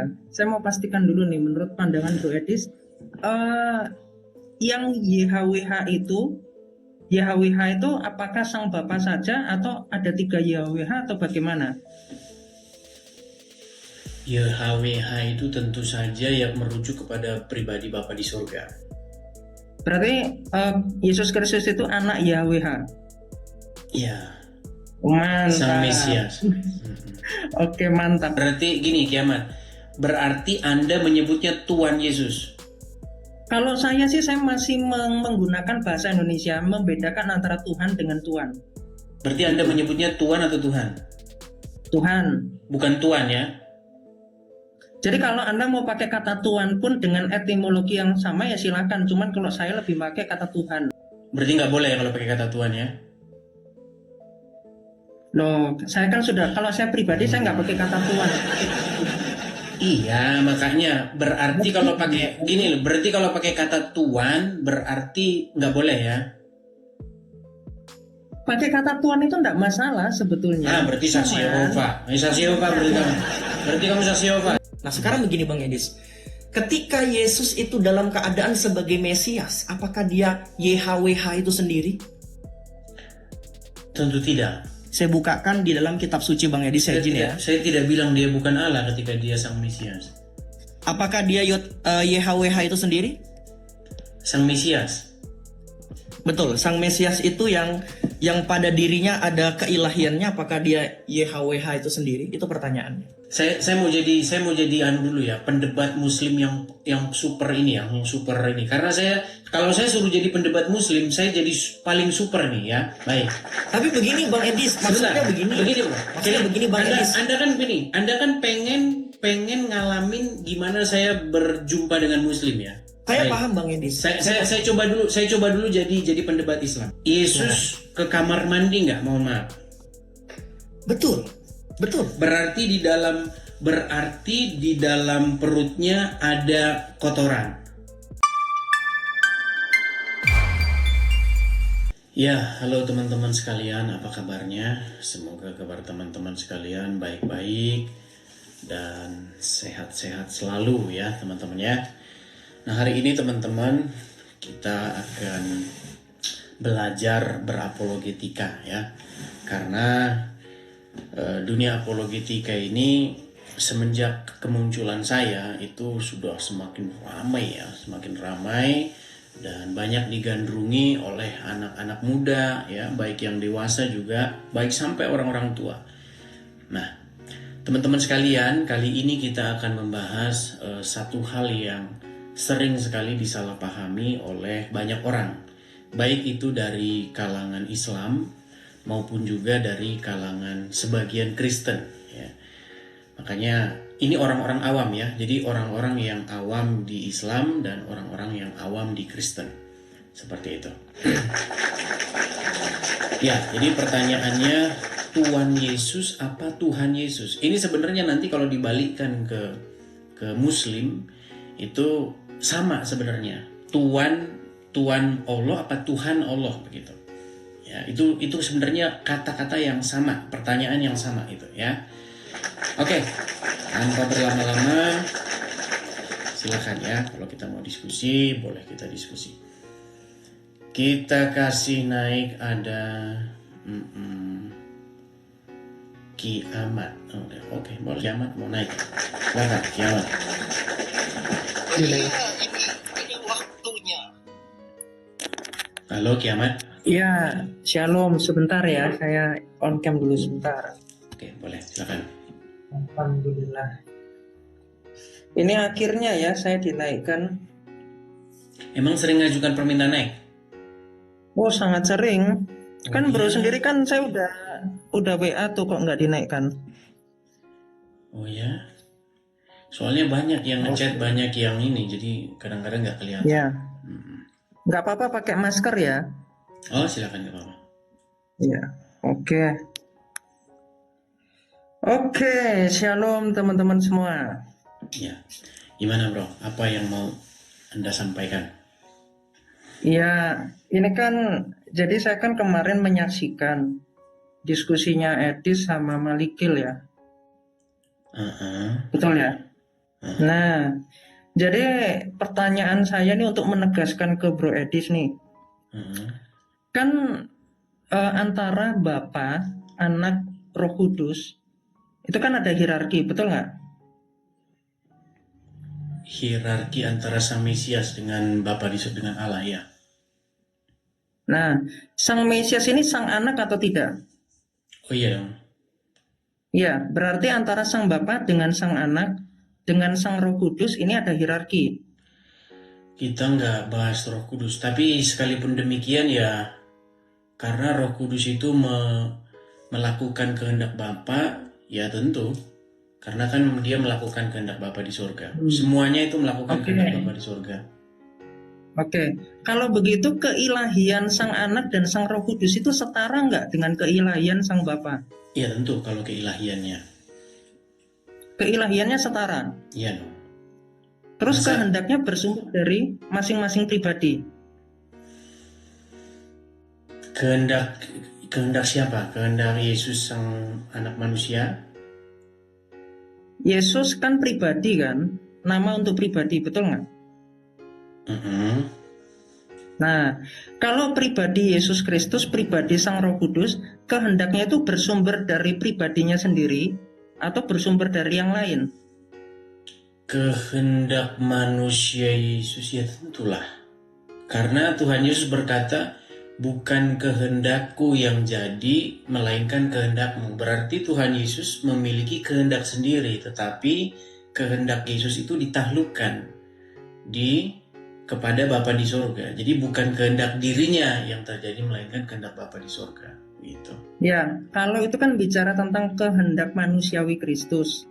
ya. Saya mau pastikan dulu nih, menurut pandangan Bro Edis, eh, yang YHWH itu apakah Sang Bapa saja atau ada 3 YHWH atau bagaimana? YHWH itu tentu saja yang merujuk kepada pribadi Bapa di surga. Berarti Yesus Kristus itu anak YHWH. Ya, Mantap. Sang Mesias. Oke, mantap. Berarti gini Kiamat, berarti Anda menyebutnya Tuhan Yesus. Kalau saya sih saya masih menggunakan bahasa Indonesia, membedakan antara Tuhan dengan Tuhan. Berarti Anda menyebutnya Tuhan atau Tuhan? Tuhan. Bukan Tuhan ya? Jadi kalau Anda mau pakai kata Tuhan pun dengan etimologi yang sama ya silakan. Cuman kalau saya lebih pakai kata Tuhan. Berarti nggak boleh ya kalau pakai kata Tuhan ya? Loh, saya kan sudah, kalau saya pribadi saya nggak pakai kata Tuhan. Iya, makanya berarti kalau pakai gini loh, berarti kalau pakai kata Tuhan berarti nggak boleh ya? Pakai kata Tuhan itu nggak masalah sebetulnya. Ah, berarti saksi Yehova. Saksi Yehova berarti kamu. Berarti kamu saksi Yehova. Nah sekarang begini Bang Edis, ketika Yesus itu dalam keadaan sebagai Mesias, apakah dia YHWH itu sendiri? Tentu tidak. Saya bukakan di dalam kitab suci Bang Edis, saya izin ya. Saya tidak bilang dia bukan Allah ketika dia Sang Mesias. Apakah dia YHWH itu sendiri? Sang Mesias. Betul, Sang Mesias itu yang pada dirinya ada keilahiannya, apakah dia YHWH itu sendiri? Itu pertanyaannya. Saya mau jadi anu dulu ya, pendebat Muslim yang super ini, yang super ini. Karena kalau saya suruh jadi pendebat Muslim, saya jadi paling super nih ya. Baik. Tapi begini Bang Edis, maksudnya begini. Bro. Maksudnya begini Bang Edis. Anda kan pengen ngalamin gimana saya berjumpa dengan Muslim ya. Saya Baik. paham Bang Edis. Saya coba dulu jadi pendebat Islam. Yesus ke kamar mandi nggak? Mohon maaf. Betul. Berarti di dalam perutnya ada kotoran. Ya, halo teman-teman sekalian, apa kabarnya? Semoga kabar teman-teman sekalian baik-baik dan sehat-sehat selalu ya teman-teman ya. Nah, hari ini teman-teman kita akan belajar berapologetika ya. Karena dunia apologetika ini semenjak kemunculan saya itu sudah semakin ramai dan banyak digandrungi oleh anak-anak muda ya, baik yang dewasa juga, baik sampai orang-orang tua. Nah, teman-teman sekalian, kali ini kita akan membahas satu hal yang sering sekali disalahpahami oleh banyak orang, baik itu dari kalangan Islam maupun juga dari kalangan sebagian Kristen ya. Makanya ini orang-orang awam ya. Jadi orang-orang yang awam di Islam dan orang-orang yang awam di Kristen. Seperti itu. Ya, jadi pertanyaannya, Tuhan Yesus apa Tuhan Yesus? Ini sebenarnya nanti kalau dibalikkan ke Muslim itu sama sebenarnya. Tuhan Allah apa Tuhan Allah begitu. Ya, itu sebenarnya kata-kata yang sama, pertanyaan yang sama itu ya. Oke, tanpa berlama-lama, silakan ya. Kalau kita mau diskusi, boleh kita diskusi. Kita kasih naik ada Kiamat. Oke, boleh Kiamat mau naik. Silakan Kiamat. Ini waktunya. Halo Kiamat. Ya, shalom. Sebentar ya, saya on cam dulu sebentar. Oke, boleh, silakan. Alhamdulillah. Ini akhirnya ya saya dinaikkan. Emang sering ngajukan permintaan naik? Oh, sangat sering. Kan bro iya. sendiri kan saya udah WA tuh kok nggak dinaikkan. Oh ya? Soalnya banyak yang ngechat, banyak yang ini, jadi kadang-kadang nggak kelihatan. Ya. Nggak apa-apa pakai masker ya. Oh, silakan nggak apa-apa. Ya, oke. Oke, shalom teman-teman semua. Ya, gimana bro? Apa yang mau Anda sampaikan? Ya, ini kan, jadi saya kan kemarin menyaksikan diskusinya Edis sama Malikil ya. Betul ya? Nah, jadi pertanyaan saya nih untuk menegaskan ke Bro Edis nih, Hmm. kan antara Bapa, Anak, Roh Kudus itu kan ada hierarki, betul nggak? Hierarki antara Sang Mesias dengan Bapa di surga dengan Allah ya. Nah, Sang Mesias ini Sang Anak atau tidak? Oh iya dong. Ya, berarti antara Sang Bapa dengan Sang Anak dengan Sang Roh Kudus ini ada hierarki. Kita nggak bahas Roh Kudus, tapi sekalipun demikian ya, karena Roh Kudus itu melakukan kehendak Bapa, ya tentu. Karena kan dia melakukan kehendak Bapa di surga. Semuanya itu melakukan Oke. kehendak Bapa di surga. Oke, kalau begitu keilahian Sang Anak dan Sang Roh Kudus itu setara nggak dengan keilahian Sang Bapa? Ya tentu kalau keilahiannya. Keilahiannya setara. Iya dong. Terus Masa- kehendaknya bersumber dari masing-masing pribadi. Kehendak siapa? Kehendak Yesus sang anak manusia? Yesus kan pribadi kan, nama untuk pribadi, betul nggak? Mm-mm. Nah, kalau pribadi Yesus Kristus, pribadi Sang Roh Kudus, kehendaknya itu bersumber dari pribadinya sendiri atau bersumber dari yang lain? Kehendak manusia Yesus ya tentulah. Karena Tuhan Yesus berkata, bukan kehendakku yang jadi, melainkan kehendakmu. Berarti Tuhan Yesus memiliki kehendak sendiri, tetapi kehendak Yesus itu ditaklukkan kepada Bapa di surga. Jadi bukan kehendak dirinya yang terjadi, melainkan kehendak Bapa di surga. Gitu. Ya, kalau itu kan bicara tentang kehendak manusiawi Kristus.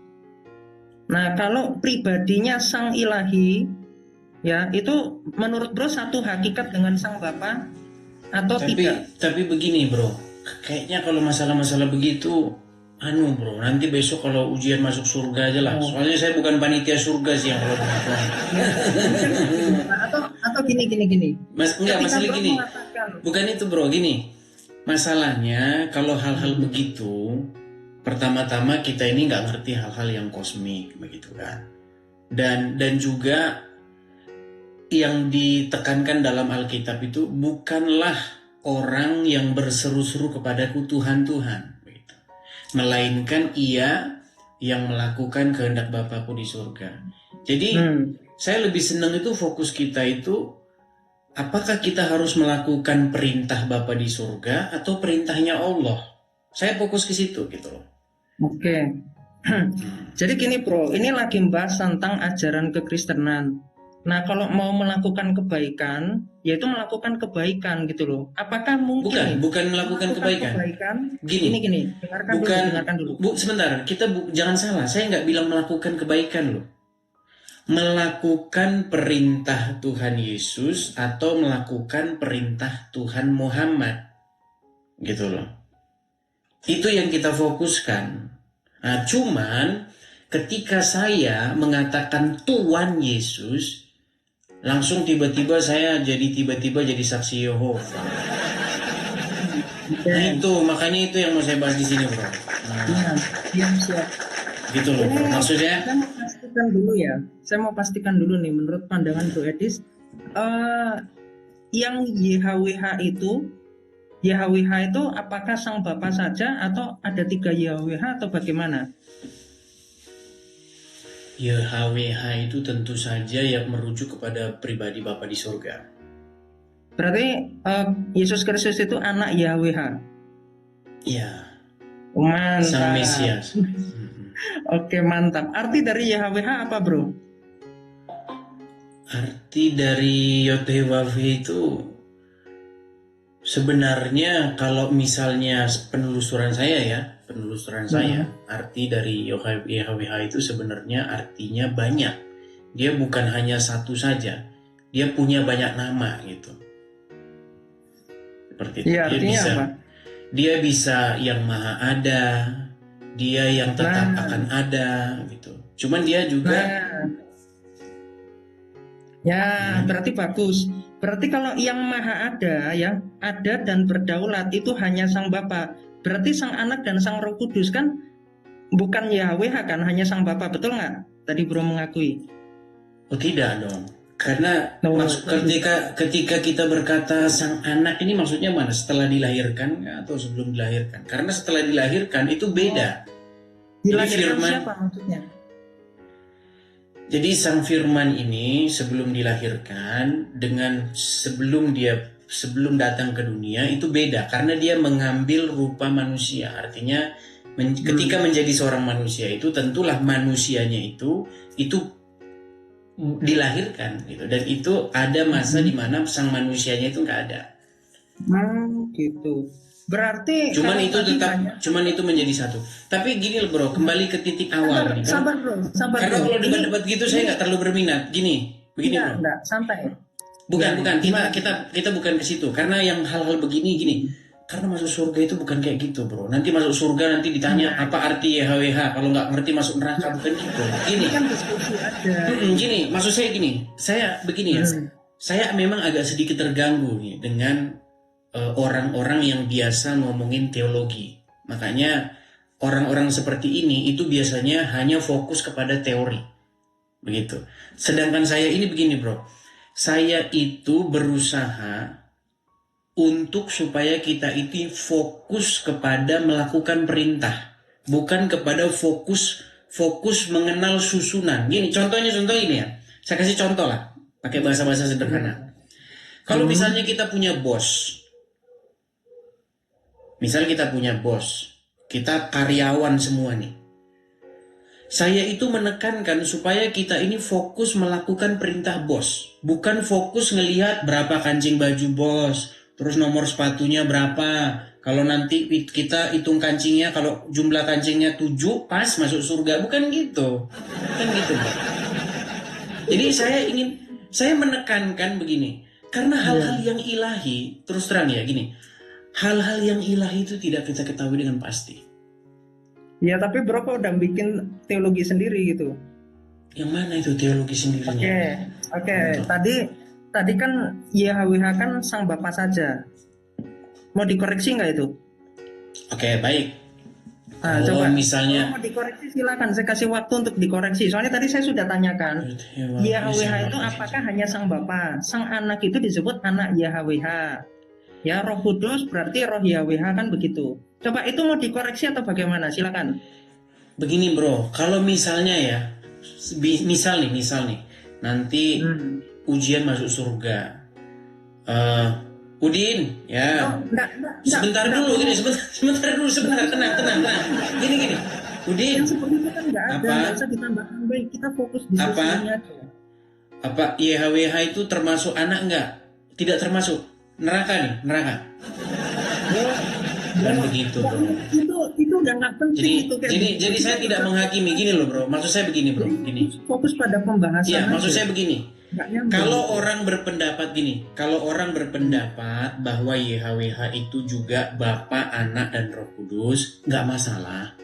Nah, kalau pribadinya Sang Ilahi, ya itu menurut Bro satu hakikat dengan Sang Bapa atau tidak? Tapi begini bro, kayaknya kalau masalah-masalah begitu, bro, nanti besok kalau ujian masuk surga aja lah. Soalnya saya bukan panitia surga sih yang kalau begitu. Atau gini. Enggak, Ketika masalah Bro gini. mengatakan, Bukan itu bro, gini. Masalahnya kalau hal-hal begitu, pertama-tama kita ini nggak ngerti hal-hal yang kosmik begitu kan. Dan juga yang ditekankan dalam Alkitab itu bukanlah orang yang berseru-seru kepadaku Tuhan begitu. Melainkan ia yang melakukan kehendak Bapakku di surga. Jadi saya lebih senang itu fokus kita itu apakah kita harus melakukan perintah Bapa di surga atau perintahnya Allah. Saya fokus ke situ gitu loh. Oke. Jadi gini bro, ini lagi membahas tentang ajaran kekristenan. Nah kalau mau melakukan kebaikan, yaitu melakukan kebaikan gitu loh. Apakah mungkin? Bukan melakukan kebaikan. Gini, dengarkan dulu. Sebentar, kita jangan salah. Saya nggak bilang melakukan kebaikan loh. Melakukan perintah Tuhan Yesus atau melakukan perintah Tuhan Muhammad, gitu loh. Itu yang kita fokuskan. Nah, cuman ketika saya mengatakan Tuhan Yesus, langsung tiba-tiba saya jadi saksi Yehova. Nah itu, makanya itu yang mau saya bahas di sini, bro. Siap. Gitu loh, bro. Maksudnya? Saya mau pastikan dulu nih, menurut pandangan Bro Edis, yang YHWH itu apakah Sang Bapa saja atau ada 3 YHWH atau bagaimana? YHWH itu tentu saja yang merujuk kepada pribadi Bapa di surga. Berarti Yesus Kristus itu anak YHWH? Iya. Mantap. Sang Mesias. Oke, mantap. Arti dari YHWH apa bro? Arti dari YHWH itu sebenarnya kalau misalnya penelusuran saya, arti dari YHWH itu sebenarnya artinya banyak. Dia bukan hanya satu saja, dia punya banyak nama gitu. Seperti itu. Ya, artinya apa? Dia bisa yang maha ada, dia yang tetap akan ada gitu. Cuman dia juga berarti bagus. Berarti kalau yang maha ada, yang ada dan berdaulat itu hanya Sang Bapa. Berarti Sang Anak dan Sang Roh Kudus kan bukan YHWH kan, hanya Sang Bapa, betul nggak? tadi bro mengakui. Oh tidak dong. Karena No. ketika kita berkata sang anak ini maksudnya mana? Setelah dilahirkan atau sebelum dilahirkan? Karena setelah dilahirkan itu beda. Dilahirkan firman- siapa maksudnya? Jadi sang firman ini sebelum dilahirkan dengan sebelum datang ke dunia itu beda karena dia mengambil rupa manusia. Artinya ketika menjadi seorang manusia itu tentulah manusianya itu dilahirkan gitu, dan itu ada masa di mana sang manusianya itu nggak ada. Gitu. Berarti Cuman kalau itu tadi tetap, banyak- cuman itu menjadi satu. Tapi gini loh bro, kembali ke titik awal nih. sabar bro. Karena kalau debat-debat gitu saya nggak terlalu berminat. Begini bro. Enggak, santai. Bukan. Kita bukan ke situ. Karena yang hal-hal begini gini. Karena masuk surga itu bukan kayak gitu bro. Nanti masuk surga nanti ditanya apa arti YHWH. Kalau nggak ngerti masuk neraka, bukan gitu. Gini. Kan diskusi aja. Gini, maksud saya gini. Saya begini ya. Saya memang agak sedikit terganggu nih dengan orang-orang yang biasa ngomongin teologi. Makanya orang-orang seperti ini itu biasanya hanya fokus kepada teori. Begitu. Sedangkan saya ini begini bro. Saya itu berusaha untuk supaya kita itu fokus kepada melakukan perintah, bukan kepada fokus mengenal susunan. Gini, contoh ini ya. Saya kasih contoh lah, pakai bahasa-bahasa sederhana. Kalau misalnya kita punya bos, kita karyawan semua nih. Saya itu menekankan supaya kita ini fokus melakukan perintah bos, bukan fokus ngelihat berapa kancing baju bos, terus nomor sepatunya berapa. Kalau nanti kita hitung kancingnya, kalau jumlah kancingnya 7 pas masuk surga, bukan gitu. Bro. Jadi saya menekankan begini, karena hal-hal yang ilahi, terus terang ya gini, hal-hal yang ilahi itu tidak kita ketahui dengan pasti. Ya tapi bro kok udah bikin teologi sendiri gitu. Yang mana itu teologi sendirinya? Oke. Tadi kan YHWH kan sang Bapa saja. Mau dikoreksi nggak itu? Oke, baik. Nah, Kalau coba. misalnya Kalau mau dikoreksi silakan, saya kasih waktu untuk dikoreksi. Soalnya tadi saya sudah tanyakan, YHWH itu apakah hanya sang Bapa? Sang anak itu disebut anak YHWH. Ya, Roh Kudus berarti roh YHWH kan begitu. Coba itu mau dikoreksi atau bagaimana? Silakan. begini bro, kalau misalnya ya, misal nih, nanti ujian masuk surga. Udin, ya. Sebentar dulu, tenang. Gini. Udin. Yang seperti itu kan nggak ada, Apa? nggak usah ditambahkan. Baik, kita fokus di sosialnya aja. Apa YHWH itu termasuk anak enggak? Tidak termasuk. Neraka. Bukan begitu bro. Itu udah nggak penting itu. Jadi saya tidak menghakimi, gini loh bro. Maksud saya begini bro, gini. Fokus pada pembahasan. Iya, maksud aja. saya begini. Nggak nyambung. Kalau orang berpendapat bahwa YHWH itu juga Bapa, Anak, dan Roh Kudus, nggak masalah.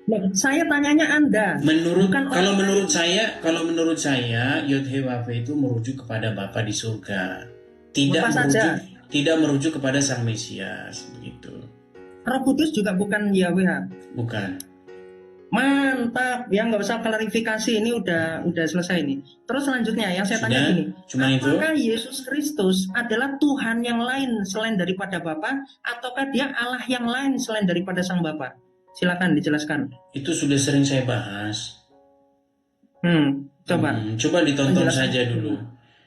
Nah, saya tanyanya Anda. Kalau menurut saya YHWH itu merujuk kepada Bapa di surga. Tidak merujuk kepada Sang Mesias, begitu. Roh Kudus juga bukan YHWH. Bukan. Mantap, ya nggak usah klarifikasi, ini udah selesai nih. Terus selanjutnya yang saya tanya gini, apakah Yesus Kristus adalah Tuhan yang lain selain daripada Bapa, ataukah dia Allah yang lain selain daripada Sang Bapa? Silakan dijelaskan. Itu sudah sering saya bahas. Coba ditonton saja dulu.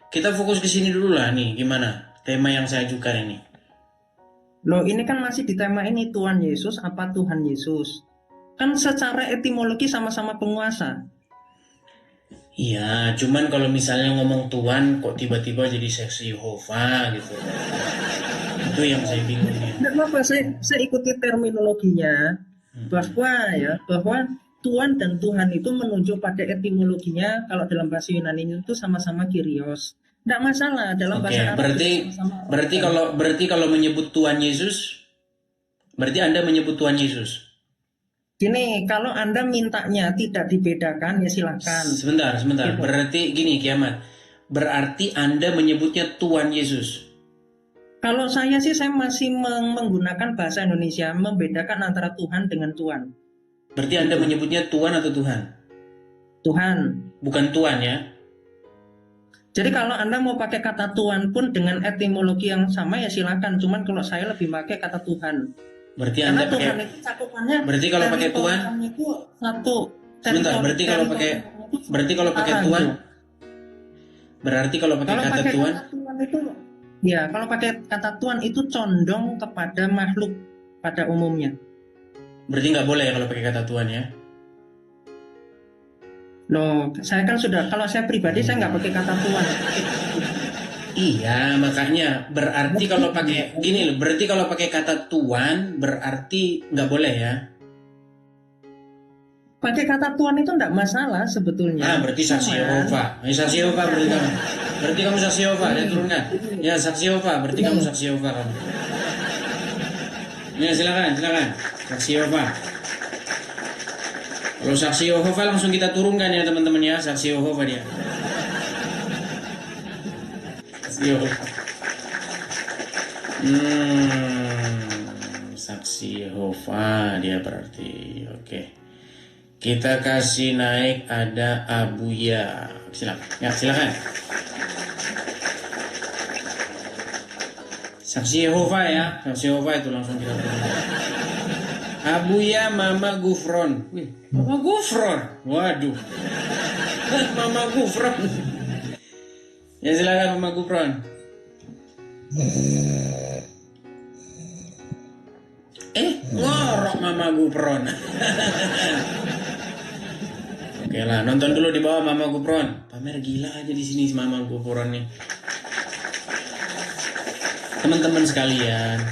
Kita fokus ke sini dulu lah nih, gimana tema yang saya ajukan ini? Loh, ini kan masih di tema ini, Tuhan Yesus apa Tuhan Yesus? Kan secara etimologi sama-sama penguasa. Iya, cuman kalau misalnya ngomong Tuhan kok tiba-tiba jadi seksi Yehova gitu. Itu yang saya bingung ya. Tidak apa, saya ikuti terminologinya bahwa Tuhan dan Tuhan itu menunjuk pada etimologinya. Kalau dalam bahasa Yunani itu sama-sama Kyrios. Tidak masalah dalam bahasa Arab. Berarti kalau menyebut Tuhan Yesus, berarti Anda menyebut Tuhan Yesus. Gini, kalau Anda mintanya tidak dibedakan ya silakan. Sebentar. Gitu. Berarti gini, Kiamat. Berarti Anda menyebutnya Tuhan Yesus. Kalau saya sih saya masih menggunakan bahasa Indonesia, membedakan antara Tuhan dengan Tuhan. Berarti Anda menyebutnya Tuhan atau Tuhan? Tuhan. Bukan Tuhan ya. Jadi kalau Anda mau pakai kata Tuhan pun dengan etimologi yang sama ya silakan. Cuman kalau saya lebih pakai kata Tuhan. Berarti Karena Anda Tuhan pakai itu cakupannya. berarti kalau pakai Tuhan itu satu. sebentar, berarti kalau pakai Tuhan berarti kalau pakai kata Tuhan itu ya, kalau pakai kata Tuhan itu condong kepada makhluk pada umumnya. berarti nggak boleh ya kalau pakai kata Tuhan ya. Loh, saya kan sudah, kalau saya pribadi saya nggak pakai kata Tuhan. Iya, makanya berarti kalau pakai gini loh, berarti kalau pakai kata Tuhan berarti nggak boleh ya. Pakai kata Tuhan itu nggak masalah sebetulnya. Berarti saksi Yehova. Saksi Yehova berarti kamu. Berarti kamu saksi Yehova, dia turunkan. Ya, saksi Yehova, berarti kamu saksi Yehova kamu. Ya, silakan. Saksi Yehova. Kalau saksi Yehova langsung kita turunkan ya teman-teman ya, saksi Yehova dia. Saksi Yehova. Saksi Yehova dia berarti. Oke. Kita kasih naik ada Abuya. Silakan. Ya, silakan. Saksi Yehova ya. Saksi Yehova itu langsung kita turunkan. Abuya Mama Gufron. Wih, Mama Gufron. Waduh. Mama Gufron. Ya silakan Mama Gufron. Ngorok Mama Gufron. Oke lah, nonton dulu di bawah Mama Gufron. Pamer gila aja di sini Mama Gufron nih. Teman-teman sekalian,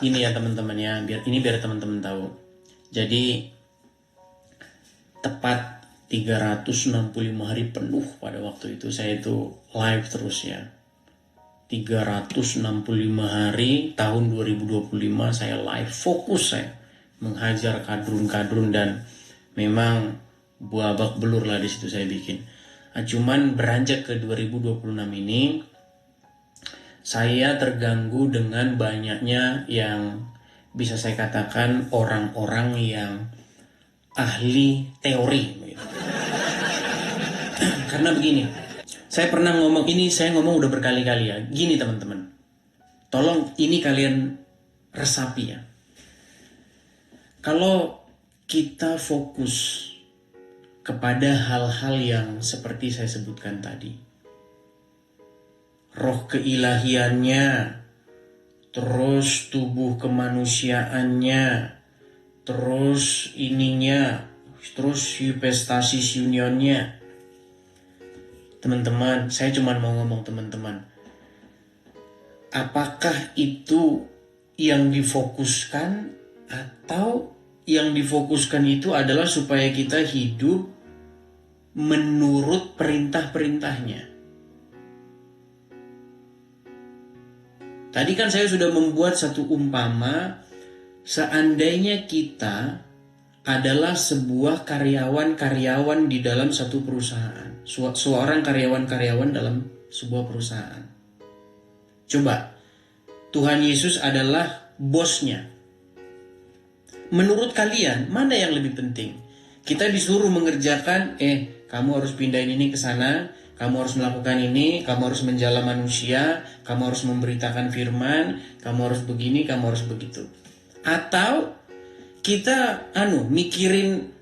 ini ya teman-teman ya, biar teman-teman tahu. Jadi tepat 365 hari penuh pada waktu itu saya itu live terus ya. 365 hari tahun 2025 saya live, fokus saya menghajar kadrun-kadrun dan memang babak belur lah di situ saya bikin. Cuman beranjak ke 2026 ini saya terganggu dengan banyaknya yang bisa saya katakan orang-orang yang ahli teori gitu. Karena begini, saya pernah ngomong ini, saya ngomong udah berkali-kali ya. Gini teman-teman, tolong ini kalian resapi ya. Kalau kita fokus kepada hal-hal yang seperti saya sebutkan tadi, roh keilahiannya, terus tubuh kemanusiaannya, terus ininya, terus hypostasis unionnya. Teman-teman, saya cuma mau ngomong teman-teman, apakah itu yang difokuskan atau yang difokuskan itu adalah supaya kita hidup menurut perintah-perintahnya? Tadi kan saya sudah membuat satu umpama, seandainya kita adalah sebuah karyawan-karyawan di dalam satu perusahaan. Seorang karyawan-karyawan dalam sebuah perusahaan. Coba, Tuhan Yesus adalah bosnya. Menurut kalian, mana yang lebih penting? Kita disuruh mengerjakan, kamu harus pindahin ini ke sana, kamu harus melakukan ini, kamu harus menjala manusia, kamu harus memberitakan firman, kamu harus begini, kamu harus begitu. Atau kita mikirin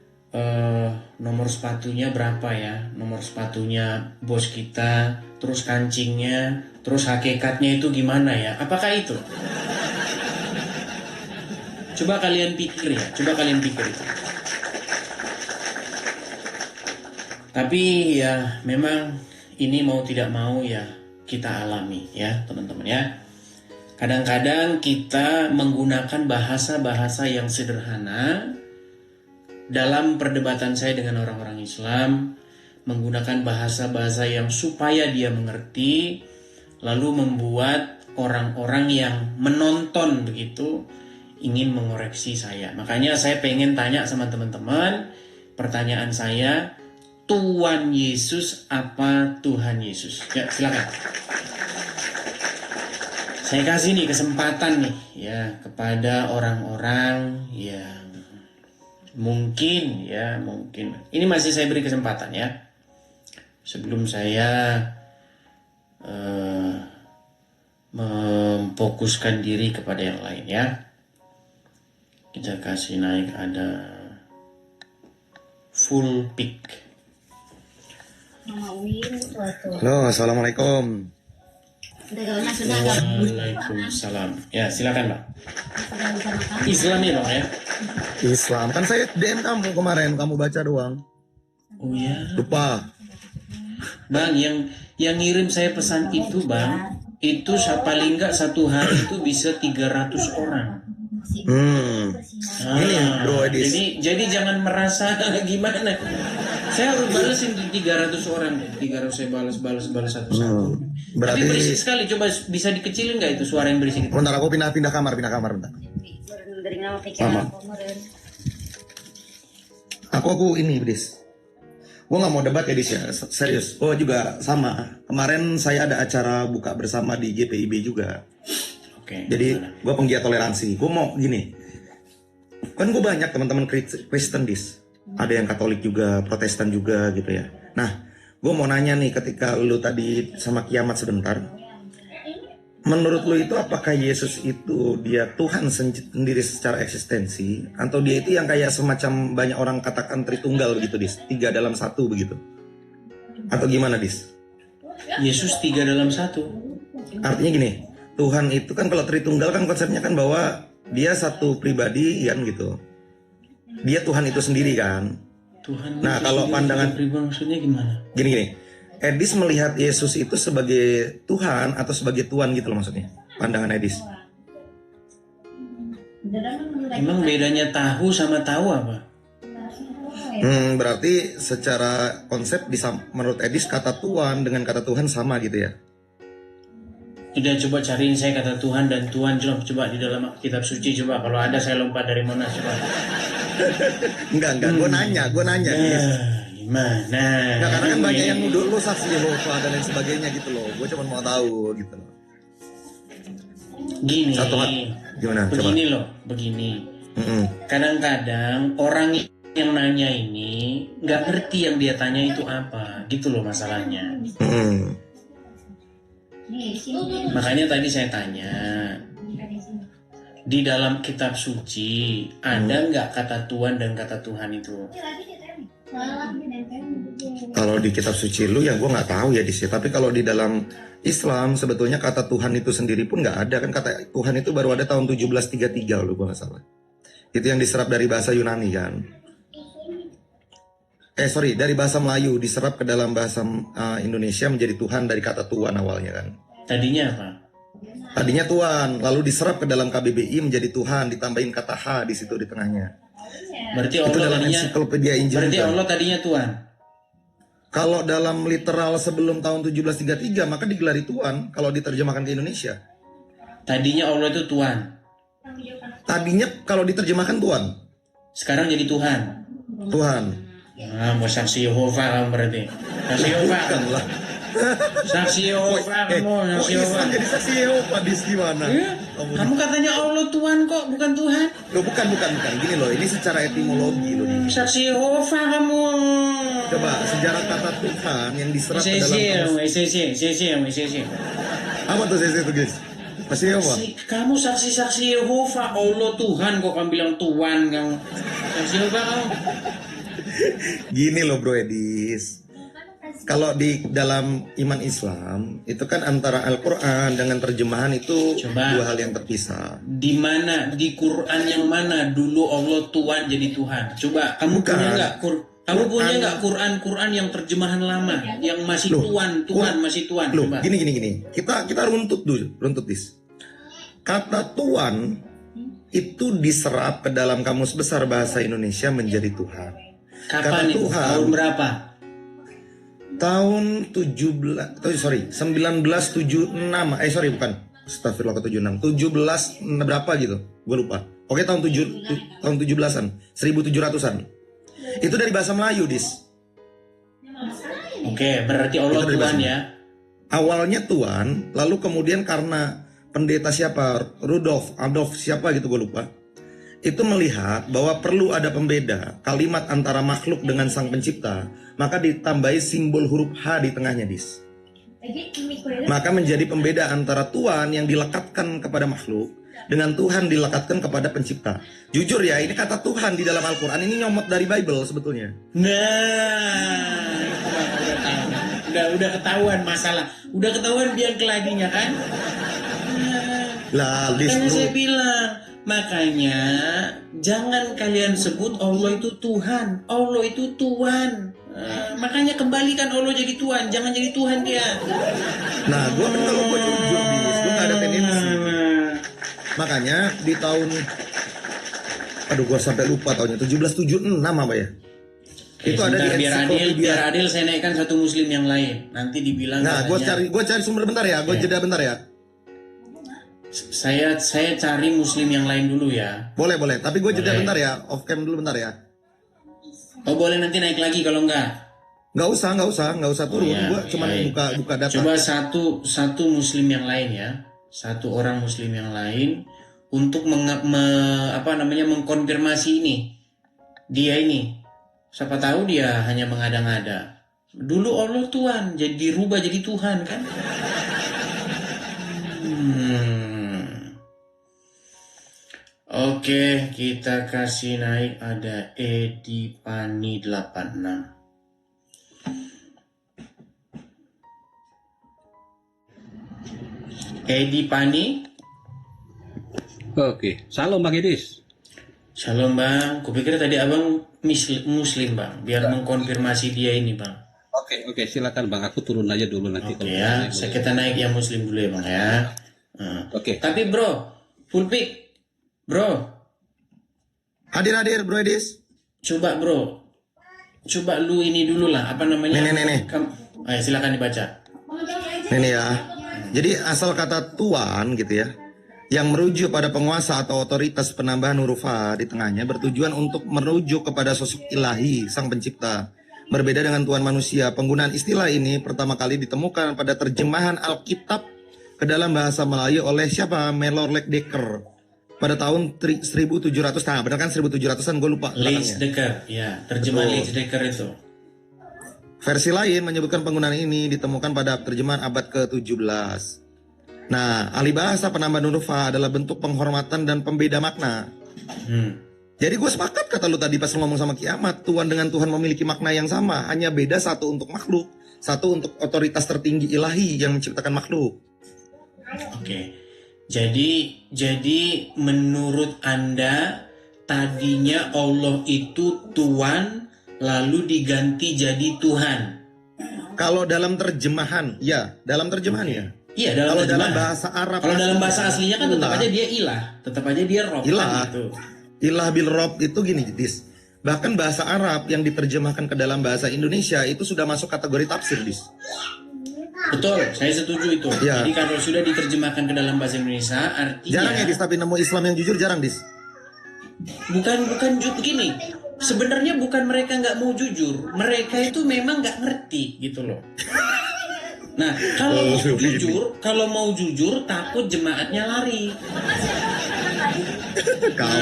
nomor sepatunya berapa ya, nomor sepatunya bos kita, terus kancingnya, terus hakikatnya itu gimana ya? Apakah itu? Coba kalian pikir ya, Tapi ya memang ini mau tidak mau ya kita alami ya teman-teman ya. Kadang-kadang kita menggunakan bahasa-bahasa yang sederhana dalam perdebatan saya dengan orang-orang Islam, menggunakan bahasa-bahasa yang supaya dia mengerti, lalu membuat orang-orang yang menonton begitu ingin mengoreksi saya. Makanya saya pengen tanya sama teman-teman, pertanyaan saya, Tuhan Yesus apa Tuhan Yesus? Ya, silakan. Saya kasih nih kesempatan nih ya kepada orang-orang yang mungkin ya, mungkin. Ini masih saya beri kesempatan ya. Sebelum saya memfokuskan diri kepada yang lain ya. Kita kasih naik ada full pick. Halo, assalamualaikum. Waalaikumsalam. Ya, silakan Pak. Islami dong ya. Islam kan saya DM kamu kemarin, kamu baca doang. Oh ya. Lupa. Bang, yang ngirim saya pesan itu Bang, itu paling nggak satu hari itu bisa 300 orang. Ini Bro Edis. Jadi jangan merasa gimana. Saya harus balesin 300 orang. 300 saya balas satu-satu. Berarti Tapi berisik sekali. Coba bisa dikecilin nggak itu suara yang berisik? bentar aku pindah kamar bentar. Sama. Aku ini Dis. Gue nggak mau debat ya Dis ya, serius. Gue juga sama. Kemarin saya ada acara buka bersama di GPIB juga. Oke. Jadi gue penggiat toleransi. Gue mau gini. Kan gue banyak teman-teman Kristen Dis. Ada yang Katolik juga, Protestan juga gitu ya. Nah, gue mau nanya nih ketika lu tadi sama kiamat sebentar. Menurut lu itu apakah Yesus itu dia Tuhan sendiri secara eksistensi, atau dia itu yang kayak semacam banyak orang katakan Tritunggal begitu Dis, 3 dalam 1 begitu? Atau gimana Dis? Yesus 3 dalam 1. Artinya gini, Tuhan itu kan kalau Tritunggal kan konsepnya kan bahwa dia satu pribadi kan gitu. Dia Tuhan itu sendiri kan. Tuhan. Nah, Yesus kalau sendiri pandangan pribadi maksudnya gimana? Gini. Edis melihat Yesus itu sebagai Tuhan atau sebagai Tuhan gitu loh maksudnya. Pandangan Edis. Emang bedanya tahu sama tahu apa? Berarti secara konsep menurut Edis kata Tuhan dengan kata Tuhan sama gitu ya. Udah coba cariin saya kata Tuhan dan Tuhan, coba di dalam kitab suci, coba kalau ada saya lompat dari Monas coba. Enggak, gue nanya. Yes. Gimana? Enggak, karena kan banyak yang nuduh lu saksi Yehova dan lain sebagainya gitu loh. Gue cuma mau tahu gitu loh. Gini. Gimana? Begini Coba. loh, begini. Kadang-kadang orang yang nanya ini nggak ngerti yang dia tanya itu apa, gitu loh masalahnya. Makanya tadi saya tanya, di dalam kitab suci ada nggak kata Tuhan dan kata Tuhan itu? Kalau di kitab suci lu ya gue nggak tahu ya di sini. Tapi kalau di dalam Islam sebetulnya kata Tuhan itu sendiri pun nggak ada kan. Kata Tuhan itu baru ada tahun 1733 kalau gue nggak salah. Itu yang diserap dari bahasa Yunani kan. Dari bahasa Melayu diserap ke dalam bahasa Indonesia menjadi Tuhan dari kata Tuhan awalnya kan. Tadinya apa? Tadinya Tuhan, lalu diserap ke dalam KBBI menjadi Tuhan, ditambahin kata H di situ di tengahnya. Berarti Itu Allah dalam tadinya. ensiklopedia Injil. Berarti kan? Allah tadinya Tuhan. Kalau dalam literal sebelum tahun 1733 maka digelari Tuhan kalau diterjemahkan ke Indonesia. Tadinya Allah itu Tuhan. Tadinya kalau diterjemahkan Tuhan. Sekarang jadi Tuhan. Tuhan. Nah, mau saksi Yehova kamu berarti. Saksi Yehova. Bukanlah. Saksi Yehova kamu. Saksi Yehova. Islam jadi saksi Yehova di gimana? Kamu katanya Allah Tuhan kok, bukan Tuhan. Loh, bukan. Gini loh, ini secara etimologi loh. Saksi Yehova kamu. Coba sejarah kata Tuhan yang diserap ke dalam SCC. apa tuh saya itu guys? Pasti Yehova. Kamu saksi Yehova, Allah Tuhan kok kamu bilang Tuhan kamu. Saksi Yehova kamu. Gini loh Bro Edis. Kalau di dalam iman Islam itu kan antara Al-Quran dengan terjemahan itu dua hal yang terpisah. Di mana di Quran yang mana dulu Allah Tuhan jadi Tuhan? Coba kamu punya nggak punya nggak Quran yang terjemahan lama yang masih Tuhan masih Tuhan? Loh, Coba. gini. Kita runtut dis. Kata Tuhan itu diserap ke dalam Kamus Besar Bahasa Indonesia menjadi Tuhan. Kapan itu? Tahun berapa? Tahun 1976. Bukan. Astagfirullah, ke 76. 17 berapa gitu. Gue lupa. Oke, tahun 17-an. 1700-an. Itu dari bahasa Melayu, Dis. Oke, berarti Allah Tuhan ya. Awalnya Tuhan, lalu kemudian karena pendeta siapa, Adolf siapa gitu gue lupa. itu melihat bahwa perlu ada pembeda kalimat antara makhluk dengan sang pencipta, maka ditambahi simbol huruf H di tengahnya, Dis. Maka menjadi pembeda antara Tuhan yang dilekatkan kepada makhluk dengan Tuhan dilekatkan kepada pencipta. Jujur ya, ini kata Tuhan di dalam Al-Quran ini nyomot dari Bible sebetulnya. Nah, udah ketahuan masalah, udah ketahuan biang keladinya kan? Lah, Makanya Dis, saya bilang, makanya jangan kalian sebut Allah itu Tuhan, Allah itu Tuhan. Makanya kembalikan Allah jadi Tuhan, jangan jadi Tuhan dia. nah gue kan kalau gue jujur, Dis, gue gak ada tendensi. Makanya di tahun, aduh gue sampai lupa tahunnya, 1776 apa ya? Itu ada di biar adil saya naikkan satu muslim yang lain. Nanti dibilang Nah, gue cari sumber bentar ya, gue jeda bentar ya. Saya cari muslim yang lain dulu ya. Boleh, tapi gue jeda Boleh. bentar ya, off cam dulu bentar ya. Oh boleh nanti naik lagi kalau enggak. Nggak usah turun. Iya, Gue cuman iya. buka data. Coba satu muslim yang lain ya, satu orang muslim yang lain untuk mengkonfirmasi ini. Dia ini, siapa tahu dia hanya mengada-ngada. Dulu Allah Tuhan, jadi dirubah jadi Tuhan kan? Oke, kita kasih naik ada Edi Pani 86. Edi Pani. Oke, salam Bang Edis. Shalom bang, kupikir tadi abang muslim bang, biar mengkonfirmasi dia ini bang. Oke, silakan Bang, aku turun aja dulu nanti. Oke ya, kita naik yang muslim dulu ya bang ya. Oke. Tapi bro, full pick, bro. Hadir Bro Edis. Coba bro, coba lu ini dulu lah, apa namanya? Nih. Ayo silakan dibaca. Ini ya. Jadi asal kata Tuan gitu ya, yang merujuk pada penguasa atau otoritas, penambahan huruf H di tengahnya bertujuan untuk merujuk kepada sosok ilahi sang pencipta. Berbeda dengan Tuhan manusia, penggunaan istilah ini pertama kali ditemukan pada terjemahan Alkitab ke dalam bahasa Melayu oleh siapa? Melorlek Dekker pada tahun 1700. Nah, benar kan 1700-an, gue lupa Leeds belakangnya. Dekker, ya terjemahan Betul. Leeds Dekker itu. Versi lain menyebutkan penggunaan ini ditemukan pada terjemahan abad ke-17. Nah, ahli bahasa penambahan huruf H adalah bentuk penghormatan dan pembeda makna. Jadi gue sepakat kata lu tadi pas lu ngomong sama kiamat, Tuhan dengan Tuhan memiliki makna yang sama, hanya beda satu untuk makhluk, satu untuk otoritas tertinggi ilahi yang menciptakan makhluk. Oke. Jadi menurut Anda tadinya Allah itu Tuhan lalu diganti jadi Tuhan. Kalau dalam terjemahan, ya, dalam terjemahan ya. Iya, dalam Kalau dalam terjemahan. bahasa Arab, Kalau dalam bahasa aslinya kan tetap ilah. aja dia ilah, tetap aja dia rob Ilah. kan gitu. Ilah bil Rob itu gini, Dis. Bahkan bahasa Arab yang diterjemahkan ke dalam bahasa Indonesia itu sudah masuk kategori tafsir, Dis. Betul, saya setuju itu. Iya. Jadi kalau sudah diterjemahkan ke dalam bahasa Indonesia, artinya Jarang ya, Dis, tapi nemu Islam yang jujur jarang, Dis. bukan begini. Sebenarnya bukan mereka nggak mau jujur, mereka itu memang nggak ngerti gitu loh. Nah, kalau mau jujur takut jemaatnya lari. Kamu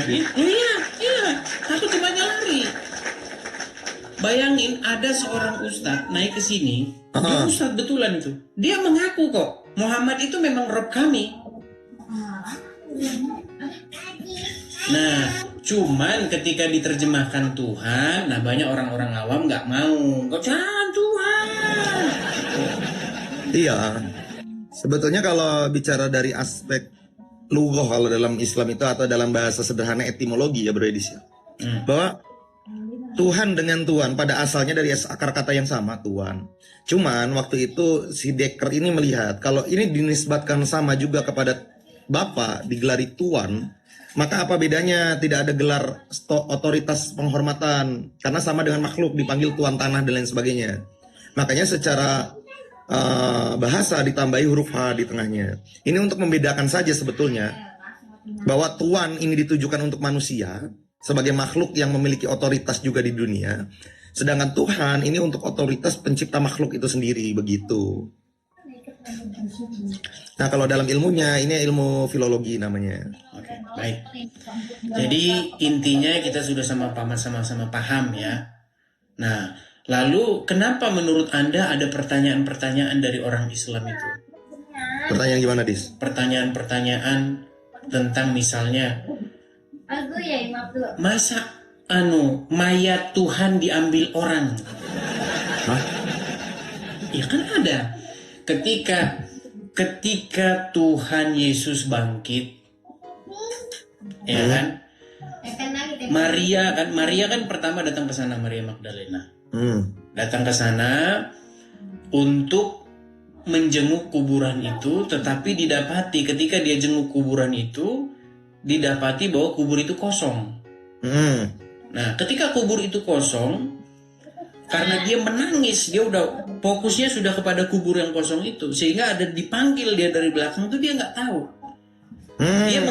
ini. Iya, takut jemaatnya lari. Bayangin ada seorang ustadz naik ke sini, dia ustadz betulan itu. Dia mengaku kok, Muhammad itu memang Rob kami. Nah, cuman ketika diterjemahkan Tuhan, nah banyak orang-orang awam nggak mau. Kok jangan Tuhan. Iya. Sebetulnya kalau bicara dari aspek lughah kalau dalam Islam itu atau dalam bahasa sederhana etimologi ya Bro Edis ya. Bahwa Tuhan dengan Tuhan pada asalnya dari akar kata yang sama, Tuhan. Cuman waktu itu si Dekker ini melihat kalau ini dinisbatkan sama juga kepada Bapa digelari Tuhan, maka apa bedanya tidak ada gelar otoritas penghormatan karena sama dengan makhluk dipanggil Tuan tanah dan lain sebagainya. Makanya secara bahasa ditambahi huruf H di tengahnya. Ini untuk membedakan saja sebetulnya bahwa Tuhan ini ditujukan untuk manusia sebagai makhluk yang memiliki otoritas juga di dunia. Sedangkan Tuhan ini untuk otoritas pencipta makhluk itu sendiri, begitu. Nah, kalau dalam ilmunya ini ilmu filologi namanya. Baik. Jadi intinya kita sudah sama-sama paham ya. Nah, lalu kenapa menurut Anda ada pertanyaan-pertanyaan dari orang Islam itu? Pertanyaan gimana, Dis? Pertanyaan-pertanyaan tentang misalnya, masa mayat Tuhan diambil orang? Hah? Ya kan ada. Ketika Tuhan Yesus bangkit, ya kan? Maria kan pertama datang ke sana, Maria Magdalena. Datang ke sana untuk menjenguk kuburan itu, tetapi didapati ketika dia jenguk kuburan itu, didapati bahwa kubur itu kosong. Nah, ketika kubur itu kosong, karena dia menangis, dia udah fokusnya sudah kepada kubur yang kosong itu, sehingga ada dipanggil dia dari belakang itu dia nggak tahu. Dia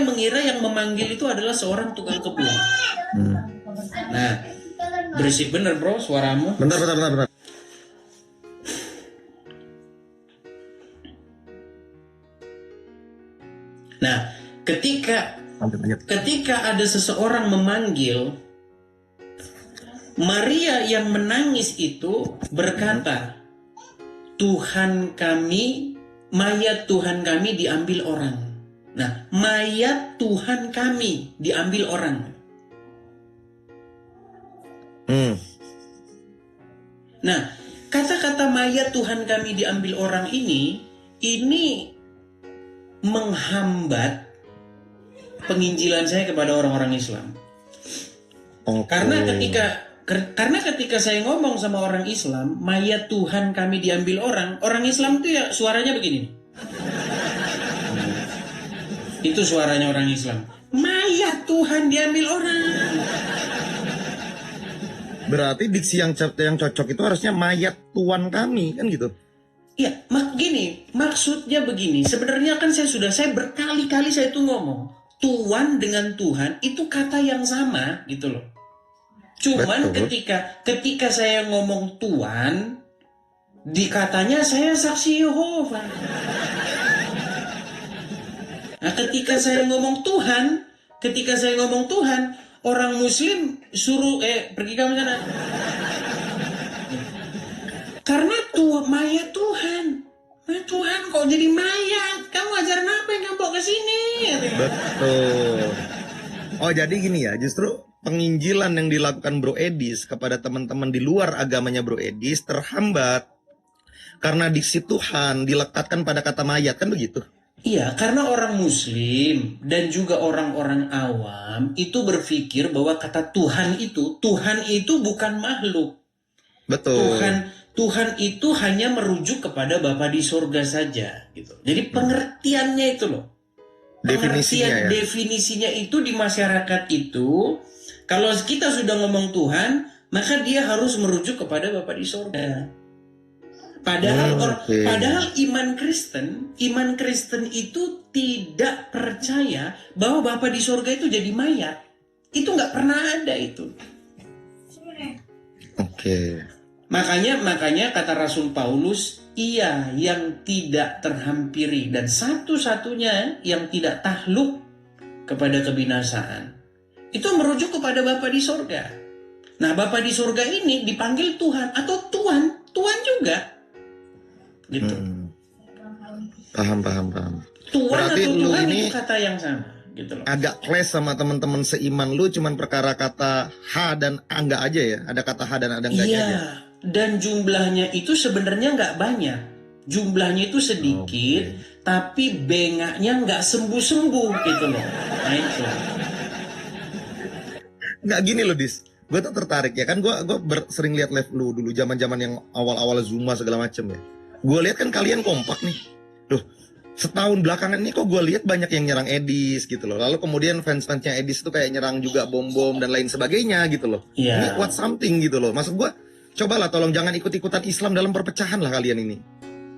mengira yang memanggil itu adalah seorang tukang kebun. Nah, berisik bener bro suaramu. Bentar. Nah, ketika ada seseorang memanggil, Maria yang menangis itu berkata, Tuhan kami, mayat Tuhan kami diambil orang. Nah, mayat Tuhan kami diambil orang. Nah, kata-kata mayat Tuhan kami diambil orang ini menghambat penginjilan saya kepada orang-orang Islam. Karena ketika saya ngomong sama orang Islam, mayat Tuhan kami diambil orang Islam itu ya suaranya begini. Itu suaranya orang Islam. Mayat Tuhan diambil orang. Berarti diksi yang cocok itu harusnya mayat Tuhan kami, kan gitu? Iya, maksudnya begini. Sebenarnya kan saya berkali-kali saya tuh ngomong, Tuhan dengan Tuhan itu kata yang sama gitu loh. Cuman ketika saya ngomong Tuhan, dikatanya saya saksi Yehova. Nah, ketika saya ngomong Tuhan, orang Muslim suruh pergi kamu sana. Karena mayat Tuhan kok jadi mayat? Kamu ajaran apa yang kamu bawa ke sini? Betul. Oh jadi gini ya, justru penginjilan yang dilakukan Bro Edis kepada teman-teman di luar agamanya Bro Edis terhambat karena diksi Tuhan dilekatkan pada kata mayat, kan begitu? Iya, karena orang Muslim dan juga orang-orang awam itu berpikir bahwa kata Tuhan itu bukan makhluk. Betul. Tuhan itu hanya merujuk kepada Bapa di surga saja gitu. Jadi pengertiannya itu loh. Definisinya itu di masyarakat itu, kalau kita sudah ngomong Tuhan, maka dia harus merujuk kepada Bapa di surga. Padahal iman Kristen itu tidak percaya bahwa Bapa di surga itu jadi mayat. Itu nggak pernah ada itu. Oke. Makanya kata Rasul Paulus, ia yang tidak terhampiri dan satu-satunya yang tidak takluk kepada kebinasaan. Itu merujuk kepada Bapa di surga. Nah, Bapa di surga ini dipanggil Tuhan atau Tuhan juga. Gitu. Paham. Tuhan berarti atau lu Tuhan ini itu kata yang sama, gitu loh. agak clash sama teman-teman seiman lu, cuman perkara kata H dan enggak aja ya. Ada kata H dan ada enggaknya aja. Iya, dan jumlahnya itu sebenarnya nggak banyak. Jumlahnya itu sedikit, tapi bengaknya nggak sembuh-sembuh gitu loh. Nah itu. Nggak gini loh Dis, gue tuh tertarik ya kan, gue sering lihat live lu dulu zaman yang awal-awal Zuma segala macem ya. Gue lihat kan kalian kompak nih. Loh, setahun belakangan ini kok gue lihat banyak yang nyerang Edis gitu loh. Lalu kemudian fans-fansnya Edis itu kayak nyerang juga bom-bom dan lain sebagainya gitu loh. Ini what something gitu loh. Maksud gue, cobalah tolong jangan ikut-ikutan Islam dalam perpecahan lah kalian ini.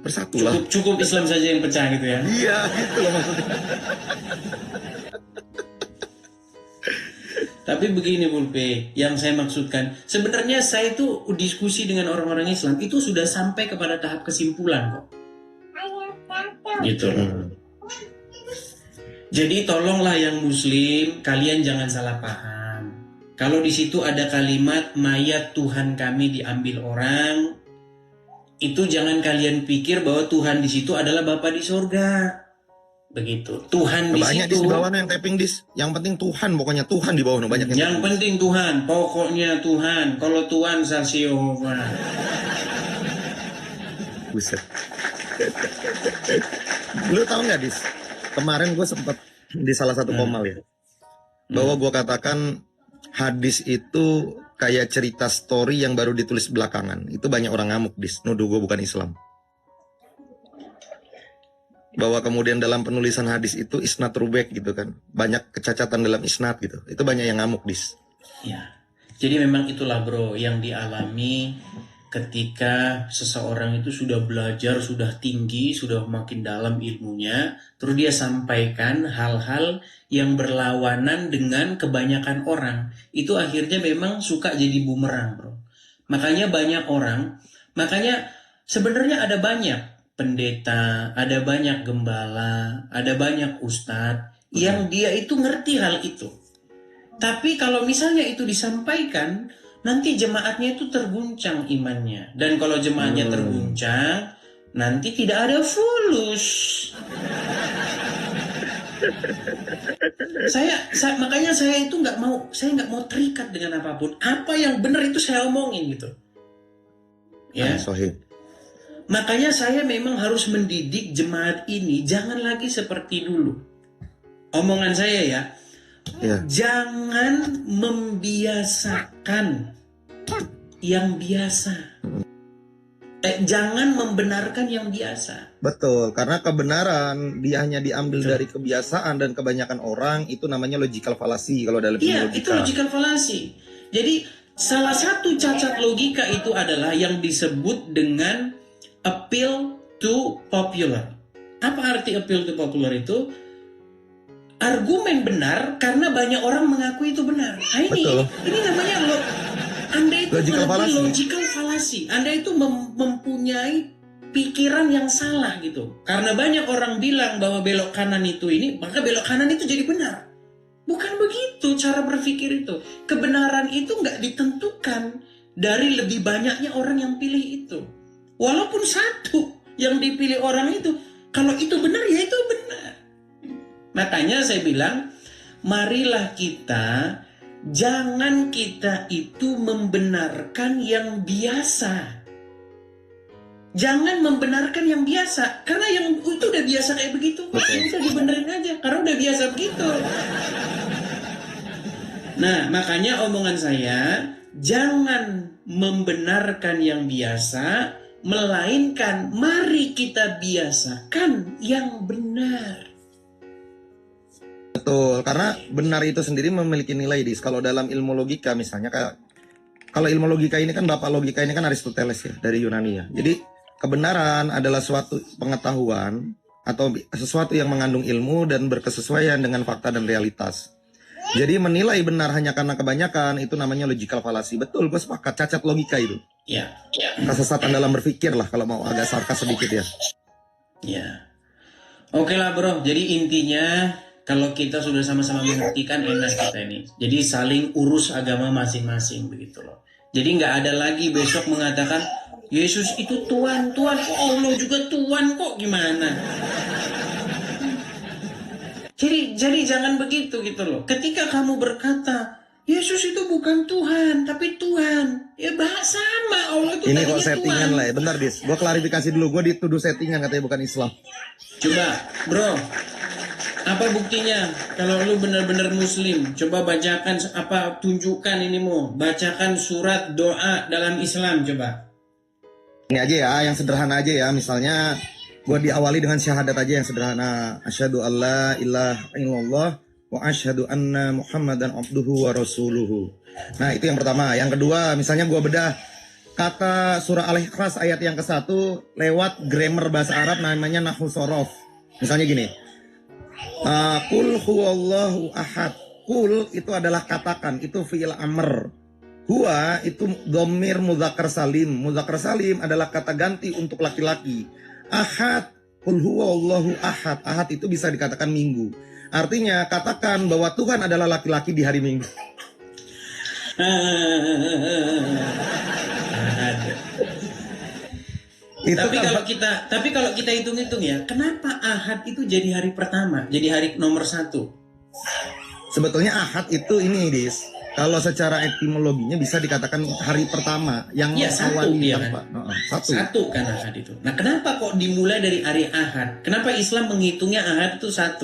Bersatulah. Cukup Islam saja yang pecah gitu ya. Iya, gitu loh maksudnya. Tapi begini Pulpe, yang saya maksudkan, sebenarnya saya itu diskusi dengan orang-orang Islam itu sudah sampai kepada tahap kesimpulan kok. Gitu loh. Jadi tolonglah yang muslim, kalian jangan salah paham. Kalau di situ ada kalimat mayat Tuhan kami diambil orang, itu jangan kalian pikir bahwa Tuhan di situ adalah Bapa di sorga. Begitu. Tuhan di Banyak situ. di bawah yang tapping dis. Yang penting Tuhan, pokoknya Tuhan di bawah banyak yang Yang penting Tuhan, pokoknya Tuhan. Kalau Tuhan Sasyova. Buset. Lu tahu nggak dis? Kemarin gue sempat di salah satu komal ya, bahwa gue katakan hadis itu kayak cerita story yang baru ditulis belakangan. Itu banyak orang ngamuk dis, nuduh gue bukan Islam. Bahwa kemudian dalam penulisan hadis itu isnad rubek gitu kan, banyak kecacatan dalam isnad gitu. Itu banyak yang ngamuk dis. Ya. Jadi memang itulah bro yang dialami ketika seseorang itu sudah belajar, sudah tinggi, sudah makin dalam ilmunya, terus dia sampaikan hal-hal yang berlawanan dengan kebanyakan orang, itu akhirnya memang suka jadi bumerang bro. Makanya banyak orang, makanya sebenarnya ada banyak pendeta, ada banyak gembala, ada banyak ustadz yang dia itu ngerti hal itu. Tapi kalau misalnya itu disampaikan, nanti jemaatnya itu terguncang imannya. Dan kalau jemaatnya terguncang, nanti tidak ada fulus. Makanya saya itu nggak mau terikat dengan apapun. Apa yang benar itu saya omongin gitu. Ya. Sahih. Makanya saya memang harus mendidik jemaat ini jangan lagi seperti dulu. Omongan saya ya. Jangan membiasakan yang biasa. Jangan membenarkan yang biasa. Betul, karena kebenaran dia hanya diambil dari kebiasaan dan kebanyakan orang itu namanya logical fallacy kalau dalam Iya, logika. itu logical fallacy. Jadi salah satu cacat logika itu adalah yang disebut dengan appeal to popular. Apa arti appeal to popular itu? Argumen benar karena banyak orang mengaku itu benar. Nah ini namanya Anda itu logical fallacy. Anda itu mempunyai pikiran yang salah gitu. Karena banyak orang bilang bahwa belok kanan itu ini, maka belok kanan itu jadi benar. Bukan begitu cara berpikir itu. Kebenaran itu nggak ditentukan dari lebih banyaknya orang yang pilih itu. Walaupun satu yang dipilih orang itu, kalau itu benar ya itu benar. Makanya saya bilang, marilah jangan kita itu membenarkan yang biasa. Jangan membenarkan yang biasa, karena yang itu udah biasa kayak begitu. Udah dibenerin aja, karena udah biasa begitu. Nah, makanya omongan saya, jangan membenarkan yang biasa, melainkan mari kita biasakan yang benar. Betul, karena benar itu sendiri memiliki nilai dis. Kalau dalam ilmu logika misalnya, kalau ilmu logika ini kan bapak logika ini kan Aristoteles ya, dari Yunani ya. Jadi kebenaran adalah suatu pengetahuan atau sesuatu yang mengandung ilmu dan berkesesuaian dengan fakta dan realitas. Jadi menilai benar hanya karena kebanyakan itu namanya logical fallacy. Betul, gue sepakat, cacat logika itu. Ya. Kesesatan dalam berpikir lah kalau mau agak sarkas sedikit ya. Ya. Oke lah bro, jadi intinya kalau kita sudah sama-sama mengertikan enak kita ini. Jadi saling urus agama masing-masing begitu loh. Jadi nggak ada lagi besok mengatakan Yesus itu Tuhan, kok Allah juga Tuhan kok gimana? Jadi jangan begitu gitu loh. Ketika kamu berkata Yesus itu bukan Tuhan, tapi Tuhan. Ya bahasa sama Allah itu. Ini kok settingan Tuhan lah ya. Bentar dis, gue klarifikasi dulu. Gue dituduh settingan katanya bukan Islam. Coba bro, apa buktinya kalau lu benar-benar muslim? Coba bacakan tunjukkan inimu. Bacakan surat doa dalam Islam coba. Ini aja ya, yang sederhana aja ya. Misalnya gue diawali dengan syahadat aja yang sederhana. Asyhadu alla ilaha illallah wa asyhadu anna Muhammadan abduhu wa rasuluhu. Nah, itu yang pertama. Yang kedua, misalnya gue bedah kata surah Al-Ikhlas ayat yang ke-1 lewat grammar bahasa Arab namanya nahwu sorof. Misalnya gini. Qul huwallahu ahad. Qul itu adalah katakan, itu fi'il amr. Huwa itu dhamir mudzakkar salim. Mudzakkar salim adalah kata ganti untuk laki-laki. Ahad, qul huwallahu ahad. Ahad itu bisa dikatakan minggu. Artinya katakan bahwa Tuhan adalah laki-laki di hari Minggu. Itu Tapi kalau kita hitung-hitung ya, kenapa Ahad itu jadi hari pertama, jadi hari nomor 1? sebetulnya Ahad itu ini, Dis. Kalau secara etimologinya bisa dikatakan hari pertama yang Iya, satu, awali iya tanpa. Satu. Satu kan Ahad itu. Nah, kenapa kok dimulai dari hari Ahad? Kenapa Islam menghitungnya Ahad itu 1?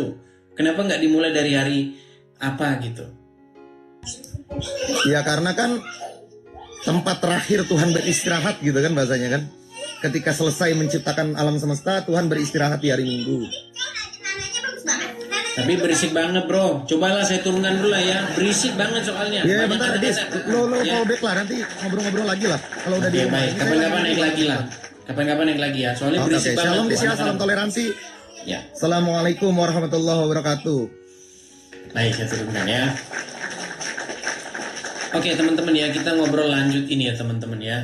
Kenapa nggak dimulai dari hari apa gitu? Ya karena kan tempat terakhir Tuhan beristirahat gitu kan bahasanya kan. Ketika selesai menciptakan alam semesta, Tuhan beristirahat di hari Minggu. Tapi berisik banget bro. Cobalah saya turunkan dulu lah ya. Berisik banget soalnya. Ya Banyak bentar, kata-kata. Dis. Lo Ya. callback lah, nanti ngobrol-ngobrol lagi lah. Kalau udah di Oke, rumah. baik. Ini saya Kapan-kapan lagi- naik lagi lah. Kapan-kapan naik lagi ya. Soalnya Oke, berisik oke. banget. Shalom tuh, Dis ya, anak-anak. salam toleransi. Ya. Assalamualaikum warahmatullahi wabarakatuh. Baik, saya turunkan ya. Oke teman-teman ya, kita ngobrol lanjut ini ya teman-teman ya.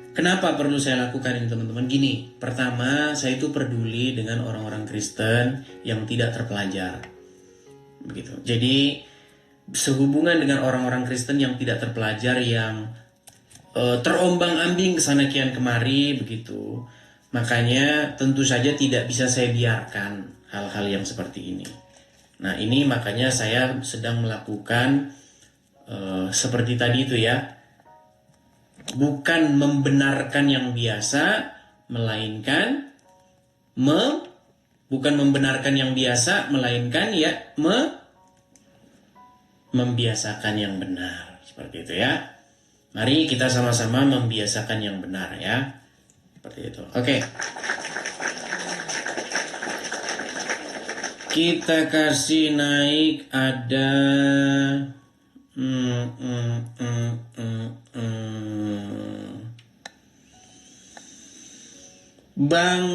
Kenapa perlu saya lakukan ini teman-teman? Gini, pertama saya itu peduli dengan orang-orang Kristen yang tidak terpelajar. Begitu. Jadi sehubungan dengan orang-orang Kristen yang tidak terpelajar, yang terombang-ambing kesana kian kemari begitu. Makanya tentu saja tidak bisa saya biarkan hal-hal yang seperti ini. Nah ini makanya saya sedang melakukan seperti tadi itu ya. Bukan membenarkan yang biasa, melainkan bukan membenarkan yang biasa, melainkan ya membiasakan yang benar. Seperti itu ya. Mari kita sama-sama membiasakan yang benar ya. Seperti itu. Oke. Kita kasih naik ada Bang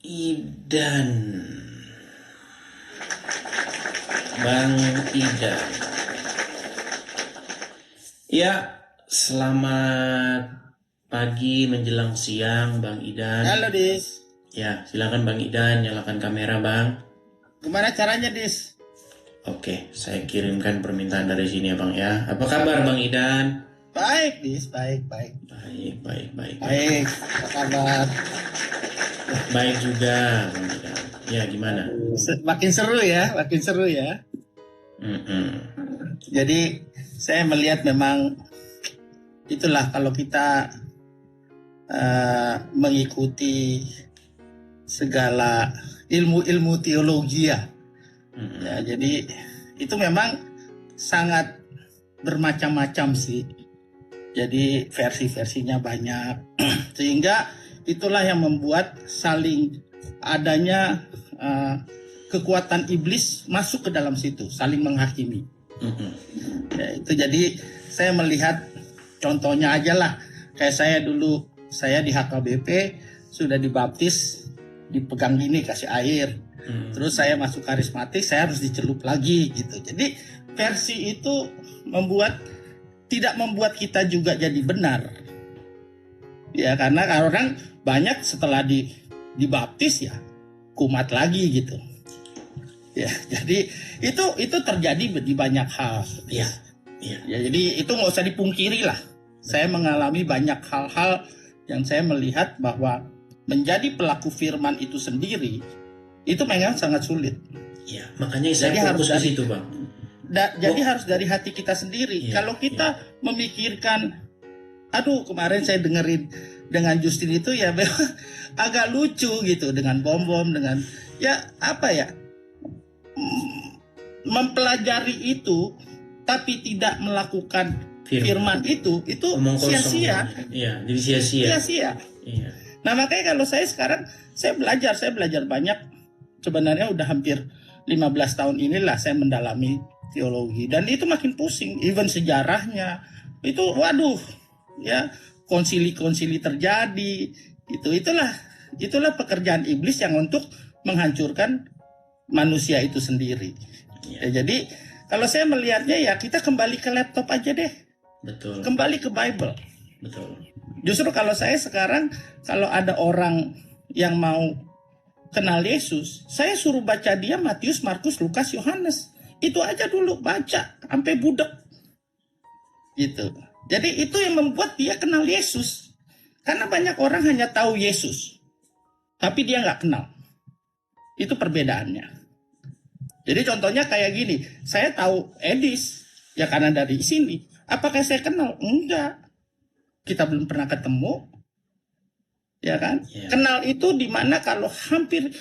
Idan. Bang Idan. Ya, selamat pagi menjelang siang Bang Idan. Halo Dis, Ya, silakan Bang Idan nyalakan kamera Bang. gimana caranya Dis? Oke, saya kirimkan permintaan dari sini ya Bang ya. Apa kabar Bang Idan? Baik Dis, baik. Baik. Baik, apa kabar? Baik juga Bang Idan. Ya gimana? Makin seru ya. Mm-mm. Jadi saya melihat memang itulah kalau kita mengikuti segala ilmu-ilmu teologi ya. Mm-mm. Ya, jadi itu memang sangat bermacam-macam sih. Jadi versi-versinya banyak. Sehingga itulah yang membuat saling adanya kekuatan iblis masuk ke dalam situ, saling menghakimi. Mm-mm. Ya, itu jadi saya melihat contohnya aja lah. Kayak saya dulu, saya di HKBP sudah dibaptis, dipegang gini kasih air. Terus saya masuk karismatik, saya harus dicelup lagi gitu. Jadi versi itu tidak membuat kita juga jadi benar. Ya karena orang banyak setelah dibaptis ya kumat lagi gitu. Ya jadi itu terjadi di banyak hal. Iya. Ya jadi itu nggak usah dipungkiri lah. Saya mengalami banyak hal-hal yang saya melihat bahwa menjadi pelaku firman itu sendiri itu memang sangat sulit. Iya, makanya saya Jadi harus fokus di dari- situ, Bang. Jadi harus dari hati kita sendiri. Iya, Kalau kita memikirkan, aduh kemarin saya dengerin dengan Justin itu ya memang agak lucu gitu dengan bom-bom dengan ya apa ya mempelajari itu tapi tidak melakukan firman itu Omong kosong. sia-sia. Iya, jadi sia-sia. Sia-sia. Iya. Nah makanya kalau saya sekarang saya belajar banyak. Sebenarnya udah hampir 15 tahun inilah saya mendalami teologi dan itu makin pusing. Even sejarahnya itu waduh ya konsili-konsili terjadi. Itulah pekerjaan iblis yang untuk menghancurkan manusia itu sendiri. Iya. Ya, jadi kalau saya melihatnya ya kita kembali ke laptop aja deh. Betul. Kembali ke Bible. Betul. Justru kalau saya sekarang kalau ada orang yang mau kenal Yesus, saya suruh baca dia Matius, Markus, Lukas, Yohanes. Itu aja dulu baca sampai budek. Gitu. Jadi itu yang membuat dia kenal Yesus. Karena banyak orang hanya tahu Yesus, tapi dia nggak kenal. Itu perbedaannya. Jadi contohnya kayak gini, saya tahu Edis, ya karena dari sini. Apakah saya kenal? Enggak. Kita belum pernah ketemu. Ya kan? Iya. Kenal itu dimana kalau hampir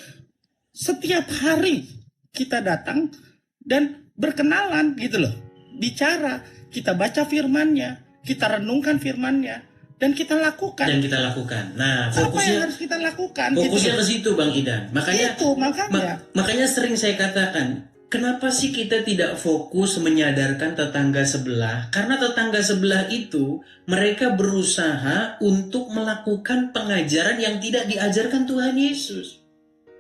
setiap hari kita datang dan berkenalan gitu loh. Bicara, kita baca firman-Nya, kita renungkan firman-Nya, dan kita lakukan. Nah, Apa yang fokusnya harus kita lakukan? fokusnya gitu ke situ Bang Idan. Makanya Itu, makanya. makanya sering saya katakan, kenapa sih kita tidak fokus menyadarkan tetangga sebelah? Karena tetangga sebelah itu mereka berusaha untuk melakukan pengajaran yang tidak diajarkan Tuhan Yesus.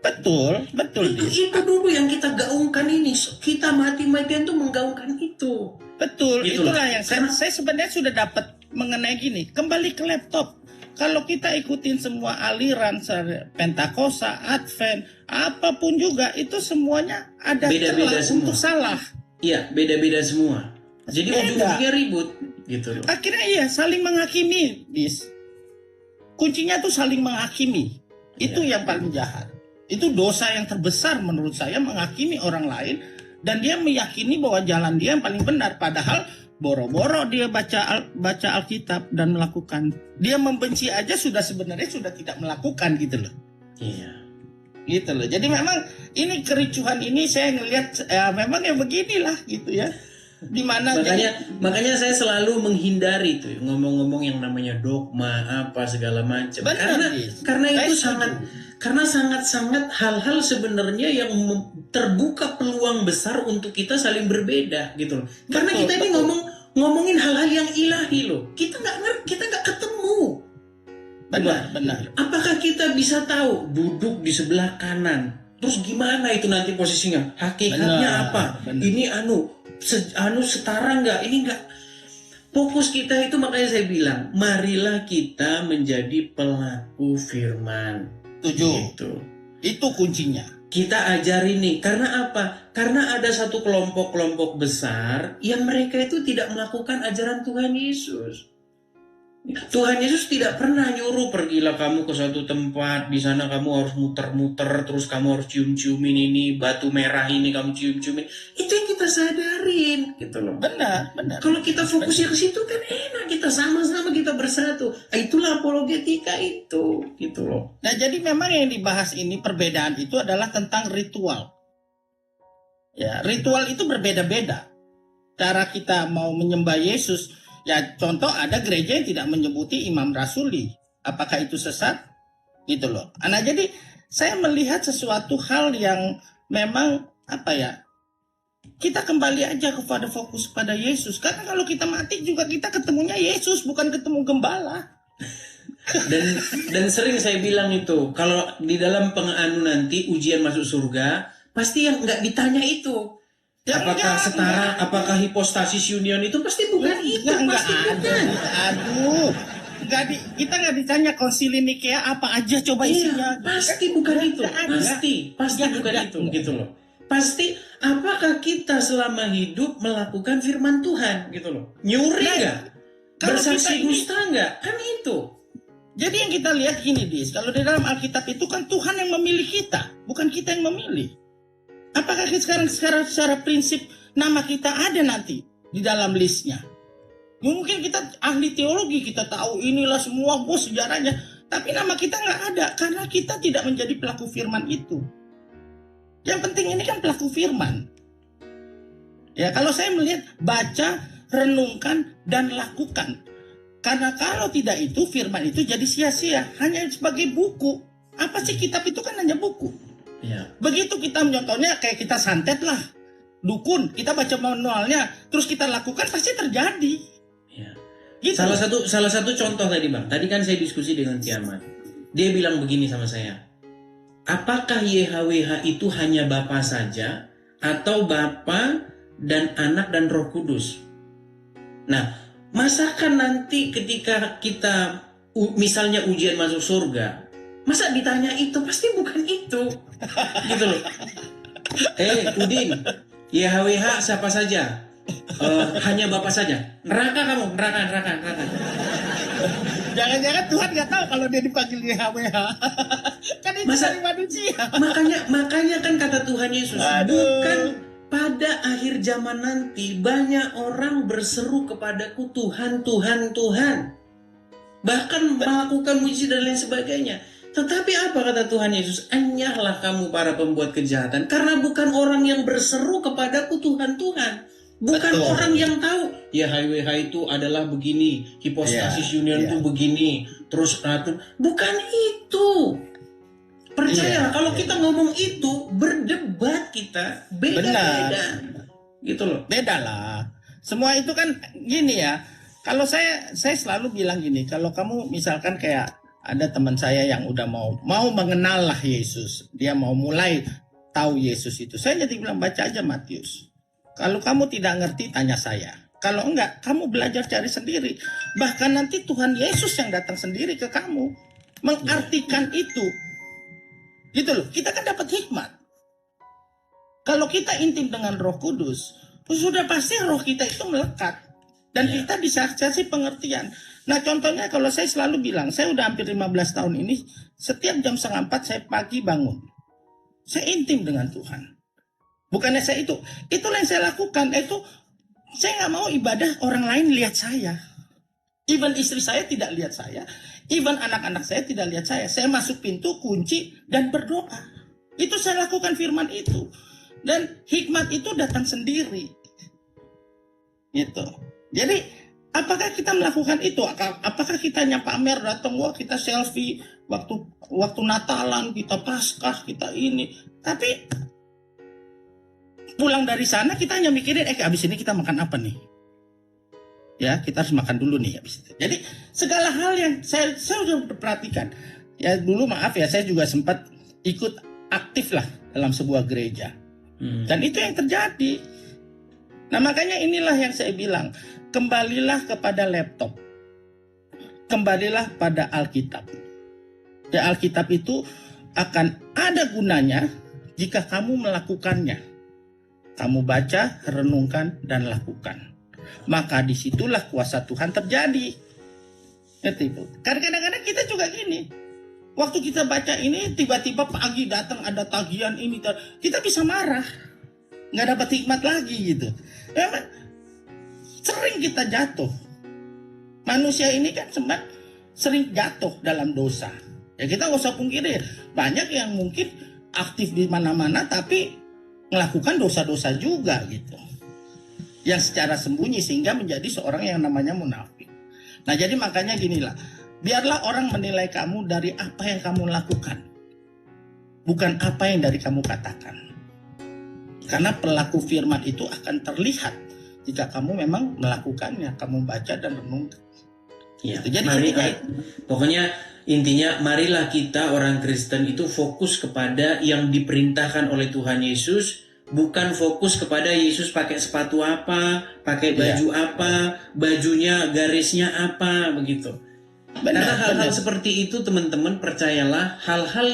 Betul, betul. Itu dulu yang kita gaungkan ini. Kita mati-matian tuh menggaungkan itu. Betul, Gitu itulah loh. yang saya sebenarnya sudah dapat mengenai gini. Kembali ke laptop. Kalau kita ikutin semua aliran Pentakosta, Advent, apapun juga itu semuanya ada Beda-beda celah semua. untuk salah. Iya, beda-beda semua. Jadi Beda. ujung-ujungnya ribut gitu loh. Akhirnya iya saling menghakimi, Dis. Kuncinya tuh saling menghakimi. Itu yang paling jahat. Itu dosa yang terbesar menurut saya, menghakimi orang lain dan dia meyakini bahwa jalan dia yang paling benar, padahal boro-boro dia baca Alkitab dan melakukan. Dia membenci aja sebenarnya sudah tidak melakukan gitu loh. Iya. Gitu loh. Jadi memang ini kericuhan ini saya ngelihat memang ya beginilah gitu ya. Dimana Makanya saya selalu menghindari tuh ngomong-ngomong yang namanya dogma apa segala macam. Benar, Karena itu saya sangat hal-hal sebenarnya yang terbuka peluang besar untuk kita saling berbeda gitu loh. Karena Betul, kita ini betul. ngomongin hal-hal yang ilahi loh. Kita nggak ketemu. benar. Apakah kita bisa tahu duduk di sebelah kanan? Terus gimana itu nanti posisinya? Hakikatnya Benar, apa? benar. Ini setara nggak? Ini nggak. Fokus kita itu makanya saya bilang, marilah kita menjadi pelaku firman. Setuju. Gitu. Itu kuncinya. Kita ajari nih, karena apa? Karena ada satu kelompok-kelompok besar yang mereka itu tidak melakukan ajaran Tuhan Yesus. Tuhan Yesus tidak pernah nyuruh pergilah kamu ke suatu tempat, di sana kamu harus muter-muter, terus kamu harus cium-ciumin ini, batu merah ini kamu cium-ciumin. Itu yang kita sadarin, gitu loh. Benar. Kalau kita fokusnya ke situ kan enak, kita sama-sama kita bersatu. Itulah apologetika itu, gitu loh. Nah, jadi memang yang dibahas ini perbedaan itu adalah tentang ritual. Ya, ritual itu berbeda-beda. Cara kita mau menyembah Yesus, ya contoh ada gereja yang tidak menyebuti imam rasuli. Apakah itu sesat? Gitu loh. Nah, jadi saya melihat sesuatu hal yang memang kita kembali aja kepada fokus pada Yesus. Karena kalau kita mati juga kita ketemunya Yesus, bukan ketemu gembala. Dan sering saya bilang itu, kalau di dalam penganu nanti ujian masuk surga, pasti yang nggak ditanya itu. Ya, Apakah setara, apakah hipostasis union itu pasti bukan itu, pasti bukan. Aduh, kita nggak ditanya konsili Nikea apa aja coba isinya. Pasti bukan itu, pasti bukan itu, gitu loh. Pasti apakah kita selama hidup melakukan firman Tuhan, gitu loh. Nyuri nggak? Bersaksi dusta nggak? Kan itu. Jadi yang kita lihat gini, Dis, kalau di dalam Alkitab itu kan Tuhan yang memilih kita, bukan kita yang memilih. Apakah sekarang secara prinsip nama kita ada nanti di dalam listnya? Mungkin kita ahli teologi, kita tahu inilah semua sejarahnya, tapi nama kita nggak ada karena kita tidak menjadi pelaku firman itu. Yang penting ini kan pelaku firman. Ya, kalau saya melihat baca, renungkan, dan lakukan. Karena kalau tidak itu firman itu jadi sia-sia, hanya sebagai buku. Apa sih kitab itu kan hanya buku. Ya. Begitu kita contohnya kayak kita santet lah, dukun, kita baca manualnya, terus kita lakukan pasti terjadi. Ya. Gitu. Salah satu contoh tadi Bang, tadi kan saya diskusi dengan Tiamat. Dia bilang begini sama saya, apakah YHWH itu hanya Bapa saja atau Bapa dan Anak dan Roh Kudus? Nah, masakan nanti ketika kita misalnya ujian masuk surga, Masa ditanya itu, pasti bukan itu. Gitu loh. Udin, YHWH siapa saja? Hanya Bapak saja. Neraka kamu, neraka. Jangan-jangan Tuhan nggak tahu kalau dia dipanggil YHWH. Kan itu dari manusia. Makanya kan kata Tuhan Yesus, bukan pada akhir zaman nanti banyak orang berseru kepadaku Tuhan, Tuhan, Tuhan. Bahkan melakukan mujizat dan lain sebagainya. Tetapi apa kata Tuhan Yesus? Enyahlah kamu para pembuat kejahatan. Karena bukan orang yang berseru kepadaku Tuhan, Tuhan. Bukan Betul. orang yang tahu. Ya HWH itu adalah begini. Hipostasis union itu begini. Terus ratu. Bukan itu. Percaya kalau kita ngomong itu, berdebat kita. Beda-beda. Gitu loh. Beda lah. Semua itu kan gini ya. Kalau saya selalu bilang gini. Kalau kamu misalkan kayak ada teman saya yang udah mau mengenal lah Yesus. Dia mau mulai tahu Yesus itu. Saya jadi bilang baca aja Matius. Kalau kamu tidak ngerti tanya saya. Kalau enggak kamu belajar cari sendiri. Bahkan nanti Tuhan Yesus yang datang sendiri ke kamu. Mengartikan itu. Gitu loh. Kita kan dapat hikmat. Kalau kita intim dengan Roh Kudus. Sudah pasti roh kita itu melekat. Dan kita disaksi pengertian. Nah contohnya kalau saya selalu bilang, saya udah hampir 15 tahun ini, setiap jam 3:30 saya pagi bangun. Saya intim dengan Tuhan. Bukannya saya itulah yang saya lakukan. Saya nggak mau ibadah orang lain lihat saya. Even istri saya tidak lihat saya. Even anak-anak saya tidak lihat saya. Saya masuk pintu, kunci, dan berdoa. Itu saya lakukan firman itu. Dan hikmat itu datang sendiri. Gitu. Jadi apakah kita melakukan itu? Apakah kita pamer datang, wah kita selfie waktu Natalan, kita Paskah, kita ini. Tapi pulang dari sana kita hanya mikirin, abis ini kita makan apa nih? Ya, kita harus makan dulu nih abis itu. Jadi segala hal yang saya sudah perhatikan. Ya dulu maaf ya, saya juga sempat ikut aktif lah dalam sebuah gereja. Dan itu yang terjadi. Nah makanya inilah yang saya bilang. Kembalilah kepada laptop. Kembalilah pada Alkitab. Ya, Alkitab itu akan ada gunanya jika kamu melakukannya. Kamu baca, renungkan, dan lakukan. Maka disitulah kuasa Tuhan terjadi. Itu. Karena kadang-kadang kita juga gini. Waktu kita baca ini, tiba-tiba pagi datang ada tagihan ini. Kita bisa marah. Nggak dapat hikmat lagi gitu. Sering kita jatuh. Manusia ini kan sering jatuh dalam dosa. Ya kita nggak usah pungkiri. Banyak yang mungkin aktif di mana-mana tapi melakukan dosa-dosa juga gitu. Yang secara sembunyi sehingga menjadi seorang yang namanya munafik. Nah jadi makanya ginilah. Biarlah orang menilai kamu dari apa yang kamu lakukan. Bukan apa yang dari kamu katakan. Karena pelaku firman itu akan terlihat jika kamu memang melakukannya, kamu baca dan renungkan. Ya, Jadi pokoknya intinya marilah kita orang Kristen itu fokus kepada yang diperintahkan oleh Tuhan Yesus, bukan fokus kepada Yesus pakai sepatu apa, pakai baju apa, bajunya garisnya apa begitu. Karena hal-hal seperti itu teman-teman percayalah, hal-hal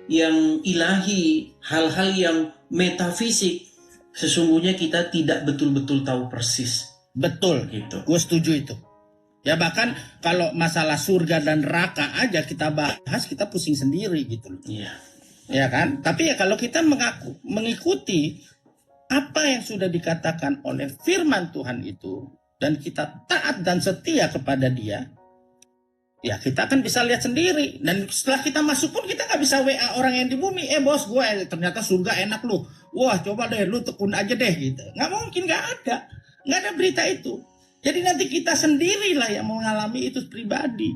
yang ilahi, hal-hal yang metafisik, sesungguhnya kita tidak betul-betul tahu persis. Betul, gitu. Gue setuju itu. Ya bahkan kalau masalah surga dan neraka aja kita bahas, kita pusing sendiri gitu loh. Iya. Ya kan? Tapi ya kalau kita mengikuti apa yang sudah dikatakan oleh firman Tuhan itu, dan kita taat dan setia kepada dia, ya kita akan bisa lihat sendiri. Dan setelah kita masuk pun kita nggak bisa WA orang yang di bumi. Bos, gue ternyata surga enak lu. Wah coba deh lu tekun aja deh gitu. Nggak mungkin, nggak ada berita itu. Jadi nanti kita sendirilah yang mengalami itu pribadi.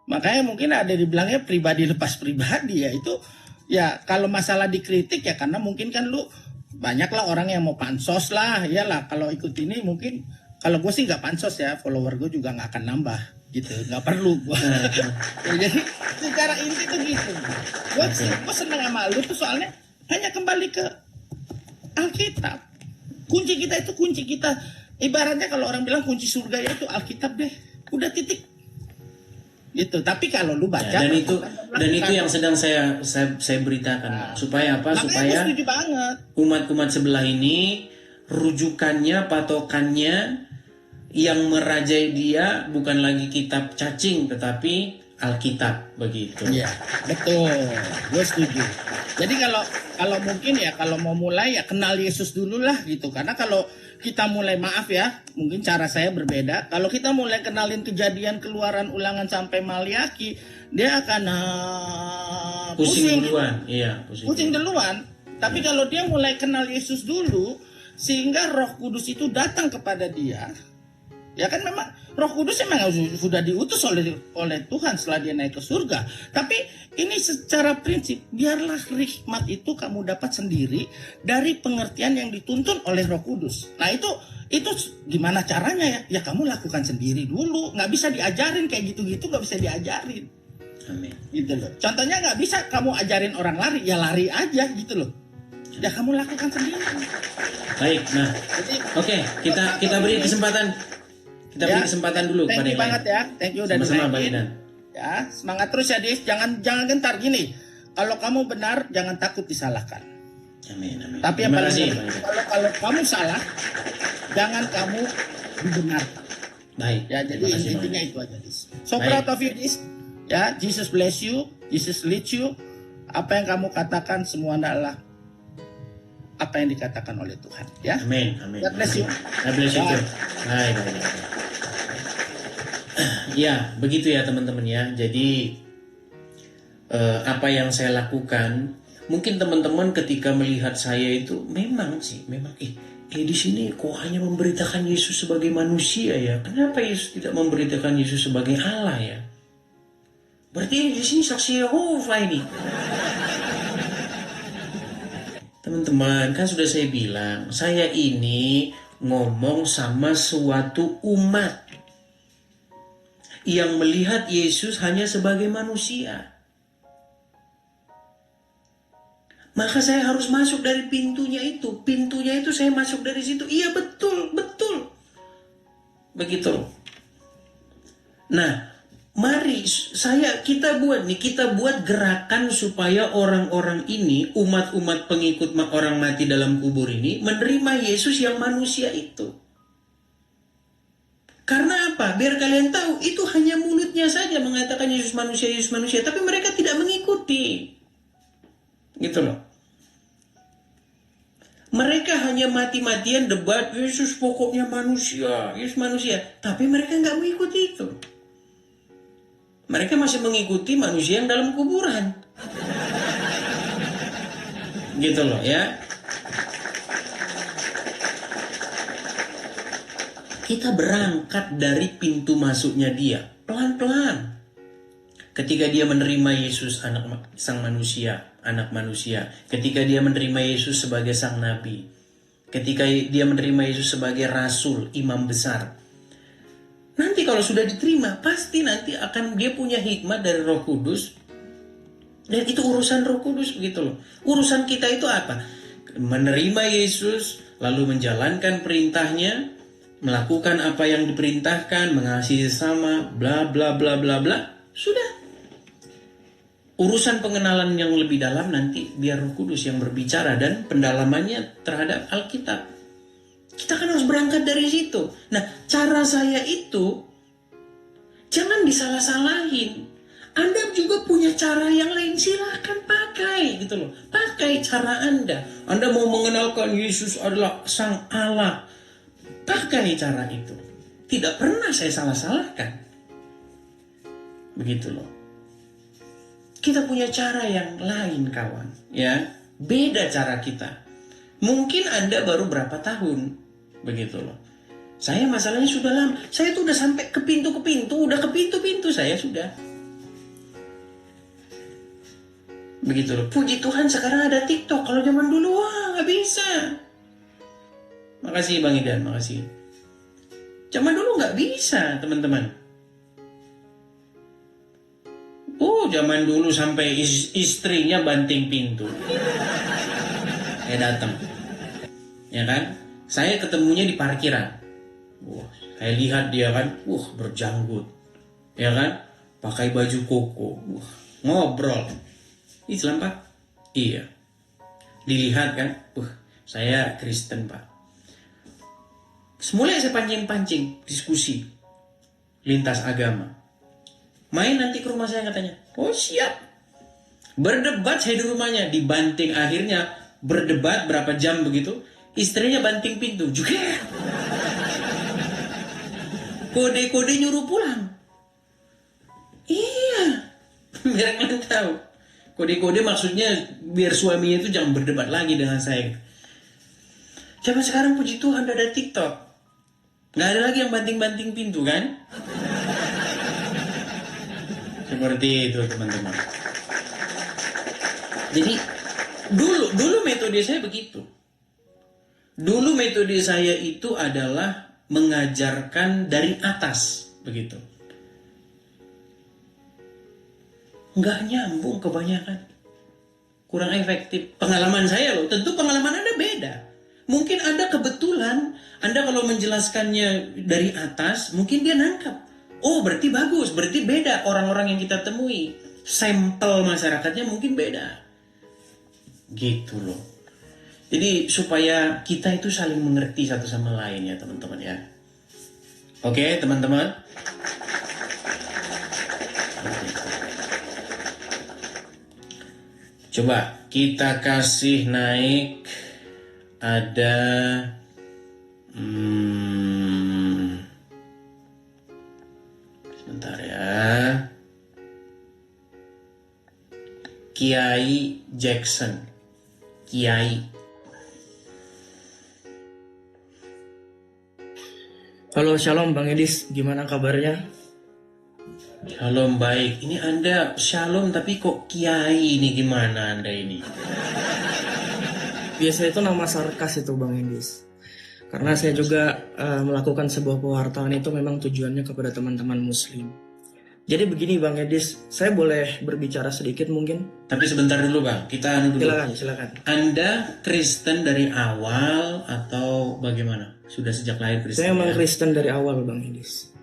Makanya mungkin ada dibilangnya pribadi lepas pribadi ya itu. Ya kalau masalah dikritik ya karena mungkin kan lu banyaklah orang yang mau pansos lah. Iyalah kalau ikut ini mungkin kalau gue sih nggak pansos ya, follower gue juga nggak akan nambah gitu, nggak perlu gue. Ya, jadi secara inti tuh gitu. Gue seneng sama lu tuh soalnya hanya kembali ke Alkitab. Kunci kita. Ibaratnya kalau orang bilang kunci surga ya itu Alkitab deh. Udah titik. Gitu. Tapi kalau lu baca Ya, dan itu yang sedang saya beritakan, supaya apa? makanya Supaya gue setuju banget. umat-umat sebelah ini rujukannya, patokannya yang merajai dia bukan lagi kitab cacing tetapi Alkitab begitu. Iya, betul. Gue setuju. Jadi kalau mungkin ya kalau mau mulai ya kenal Yesus dulu lah gitu. Karena kalau kita mulai, maaf ya, mungkin cara saya berbeda. Kalau kita mulai kenalin Kejadian, Keluaran, Ulangan sampai Maliaki, dia akan Pusing duluan. Iya, pusing duluan. Tapi kalau dia mulai kenal Yesus dulu, sehingga Roh Kudus itu datang kepada dia. Ya kan memang Roh Kudus memang sudah diutus oleh Tuhan setelah dia naik ke surga. Tapi ini secara prinsip, biarlah hikmat itu kamu dapat sendiri dari pengertian yang dituntun oleh Roh Kudus. Nah itu gimana caranya ya? Ya kamu lakukan sendiri dulu. Nggak bisa diajarin kayak gitu-gitu, nggak bisa diajarin. Amin. Gitu loh. Contohnya nggak bisa kamu ajarin orang lari, ya lari aja gitu loh. Ya kamu lakukan sendiri. Baik, nah, Jadi, oke, kita beri kesempatan. Kita beri kesempatan dulu thank pada you yang banget lain. ya. Thank you udah Sama-sama Bang dinaikin. Idan. Ya, semangat terus ya Dis. Jangan gentar gini. Kalau kamu benar, jangan takut disalahkan. Amin, amin. Tapi yang Terima paling kasih, penting, Bang Idan. kalau kamu salah, jangan kamu dibenarkan. Baik. Ya, jadi terima kasih, Bang intinya Idan. itu aja Dis. So Baik. proud of you Dis. Ya, Jesus bless you, Jesus lead you. Apa yang kamu katakan semua adalah apa yang dikatakan oleh Tuhan. Ya. Amin, amin. God bless you. God bless you too. Baik, baik. Ya, begitu ya teman-teman ya. Jadi apa yang saya lakukan, mungkin teman-teman ketika melihat saya itu memang di sini kok hanya memberitakan Yesus sebagai manusia ya. Kenapa Yesus tidak memberitakan Yesus sebagai Allah ya? Berarti di sini saksi Yehova ini. Teman-teman, kan sudah saya bilang, saya ini ngomong sama suatu umat yang melihat Yesus hanya sebagai manusia. Maka saya harus masuk dari pintunya itu. Pintunya itu saya masuk dari situ. Iya betul, betul. Begitu. Nah, mari kita buat gerakan supaya orang-orang ini, umat-umat pengikut orang mati dalam kubur ini menerima Yesus yang manusia itu. Karena apa? Biar kalian tahu, itu hanya mulutnya saja mengatakan Yesus manusia, tapi mereka tidak mengikuti. Gitu loh. Mereka hanya mati-matian debat, Yesus pokoknya manusia, Yesus manusia. Tapi mereka nggak mengikuti itu. Mereka masih mengikuti manusia yang dalam kuburan. Gitu loh ya. Kita berangkat dari pintu masuknya dia, pelan-pelan. Ketika dia menerima Yesus sang manusia, anak manusia. Ketika dia menerima Yesus sebagai sang nabi. Ketika dia menerima Yesus sebagai rasul, imam besar. Nanti kalau sudah diterima, pasti nanti akan dia punya hikmat dari Roh Kudus. Dan itu urusan Roh Kudus begitu loh. Urusan kita itu apa? Menerima Yesus, lalu menjalankan perintahnya, melakukan apa yang diperintahkan, mengasihi sesama, bla bla bla bla bla. Sudah. Urusan pengenalan yang lebih dalam nanti biar Roh Kudus yang berbicara dan pendalamannya terhadap Alkitab. Kita kan harus berangkat dari situ. Nah, cara saya itu jangan disalah-salahin. Anda juga punya cara yang lain, silakan pakai gitu loh. Pakai cara Anda. Anda mau mengenalkan Yesus adalah Sang Allah. Pakai cara itu. Tidak pernah saya salah-salahkan. Begitu loh. Kita punya cara yang lain kawan, ya. Beda cara kita. Mungkin Anda baru berapa tahun, begitu loh. Saya masalahnya sudah lama. Saya tuh udah sampai ke pintu, udah ke pintu saya sudah. Begitu loh. Puji Tuhan sekarang ada TikTok. Kalau zaman dulu wah nggak bisa. Makasih Bang Idan, makasih. Zaman dulu nggak bisa teman-teman. Oh, zaman dulu sampai istrinya banting pintu. Saya datang. Ya kan? Saya ketemunya di parkiran. Wah, saya lihat dia kan, berjanggut. Ya kan? pakai baju koko, ngobrol. Islam Pak? Iya. Dilihat kan, saya Kristen Pak. Semula saya pancing-pancing diskusi lintas agama. Main nanti ke rumah saya katanya. Oh siap. Berdebat saya di rumahnya, dibanting, akhirnya berdebat berapa jam begitu. Istrinya banting pintu juga. Kode-kode nyuruh pulang. Iya. Biar kalian tahu. Kode-kode maksudnya biar suaminya itu jangan berdebat lagi dengan saya. Zaman sekarang puji Tuhan udah ada TikTok. Nggak ada lagi yang banting-banting pintu kan? Seperti itu teman-teman. Jadi dulu metode saya begitu. Dulu metode saya itu adalah mengajarkan dari atas begitu. Nggak nyambung kebanyakan. Kurang efektif. Pengalaman saya loh, tentu pengalaman Anda beda. Mungkin Anda kebetulan, Anda kalau menjelaskannya dari atas, mungkin dia nangkap. Oh berarti bagus, berarti beda orang-orang yang kita temui. Sampel masyarakatnya mungkin beda. Gitu loh. Jadi supaya kita itu saling mengerti satu sama lain ya teman-teman ya. Oke teman-teman. Coba kita kasih naik ada sebentar ya. Kiai Jackson. Kiai. Halo, shalom Bang Edis, gimana kabarnya? Shalom baik. Ini Anda shalom tapi kok kiai ini gimana Anda ini? Biasa itu nama sarkas itu Bang Edis. Karena saya juga melakukan sebuah pewartaan itu memang tujuannya kepada teman-teman muslim. Jadi begini Bang Edis, saya boleh berbicara sedikit mungkin? Tapi sebentar dulu Bang, kita anu dulu. Silakan. Anda Kristen dari awal atau bagaimana? Sudah sejak lahir Kristen? Saya memang ya? Kristen dari awal Bang Edis.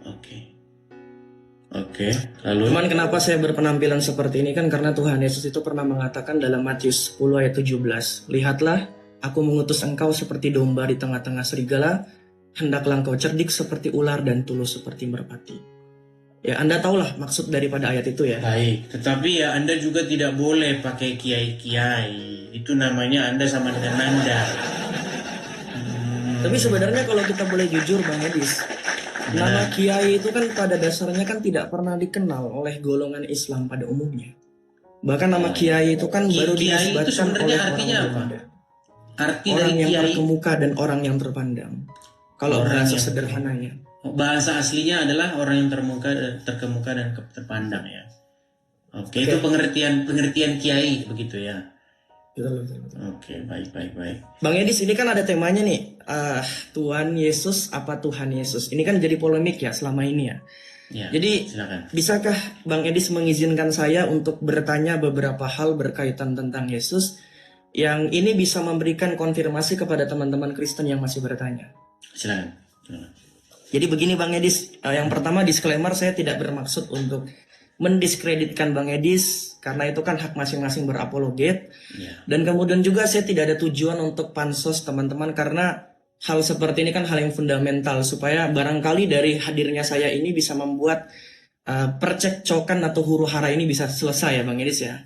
Oke, lalu? Cuman kenapa saya berpenampilan seperti ini kan karena Tuhan Yesus itu pernah mengatakan dalam Matius 10 ayat 17, lihatlah, aku mengutus engkau seperti domba di tengah-tengah serigala, hendaklah engkau cerdik seperti ular dan tulus seperti merpati. Ya, Anda tahulah maksud daripada ayat itu ya. Baik, tetapi ya Anda juga tidak boleh pakai kiai-kiai. Itu namanya Anda sama dengan Nanda. Tapi sebenarnya kalau kita boleh jujur Bang Edis, nama kiai itu kan pada dasarnya kan tidak pernah dikenal oleh golongan Islam pada umumnya. Bahkan nama kiai itu kan baru Kiai itu dinisbatkan sebenarnya oleh artinya orang apa? Belanda. Arti Orang dari yang kiai, terkemuka dan orang yang terpandang. Kalau Orang bahasa yang- sederhananya. bahasa aslinya adalah orang yang terkemuka dan terpandang ya. Oke, itu pengertian kiai begitu ya. Betul. Oke, baik. Bang Edis, ini kan ada temanya nih, Tuhan Yesus apa Tuhan Yesus. Ini kan jadi polemik ya selama ini ya. Ya, Jadi silakan. bisakah Bang Edis mengizinkan saya untuk bertanya beberapa hal berkaitan tentang Yesus yang ini bisa memberikan konfirmasi kepada teman-teman Kristen yang masih bertanya. Silakan. Jadi begini Bang Edis, yang pertama disclaimer, saya tidak bermaksud untuk mendiskreditkan Bang Edis karena itu kan hak masing-masing berapologet. Ya. Dan kemudian juga saya tidak ada tujuan untuk pansos teman-teman karena hal seperti ini kan hal yang fundamental supaya barangkali dari hadirnya saya ini bisa membuat percekcokan atau huru hara ini bisa selesai ya Bang Edis ya.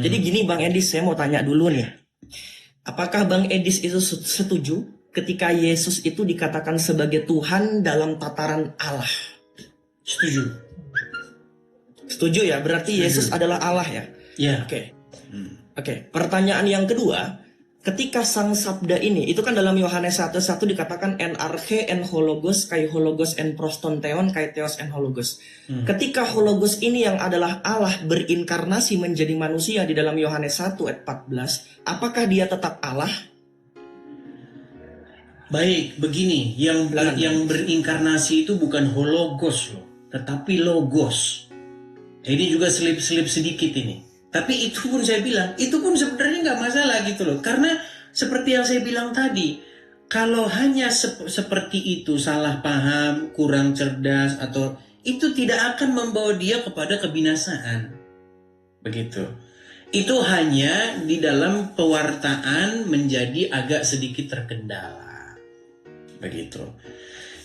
Jadi gini Bang Edis, saya mau tanya dulu nih. Apakah Bang Edis itu setuju ketika Yesus itu dikatakan sebagai Tuhan dalam tataran Allah? Setuju. Setuju ya, berarti Yesus adalah Allah ya. Ya. Oke. Pertanyaan yang kedua, ketika sang sabda ini, itu kan dalam Yohanes 1:1 dikatakan en arche en hologos kai hologos en proston theon kai theos en hologos. Ketika hologos ini yang adalah Allah berinkarnasi menjadi manusia di dalam Yohanes 1 ayat 14, apakah dia tetap Allah? Baik, begini, yang berinkarnasi itu bukan hologos loh, tetapi logos. Ini juga selip-selip sedikit ini. Tapi itu pun saya bilang, itu pun sebenarnya nggak masalah gitu loh. Karena seperti yang saya bilang tadi, kalau hanya seperti itu salah paham, kurang cerdas atau itu tidak akan membawa dia kepada kebinasaan. Begitu. Itu hanya di dalam pewartaan menjadi agak sedikit terkendala. Begitu.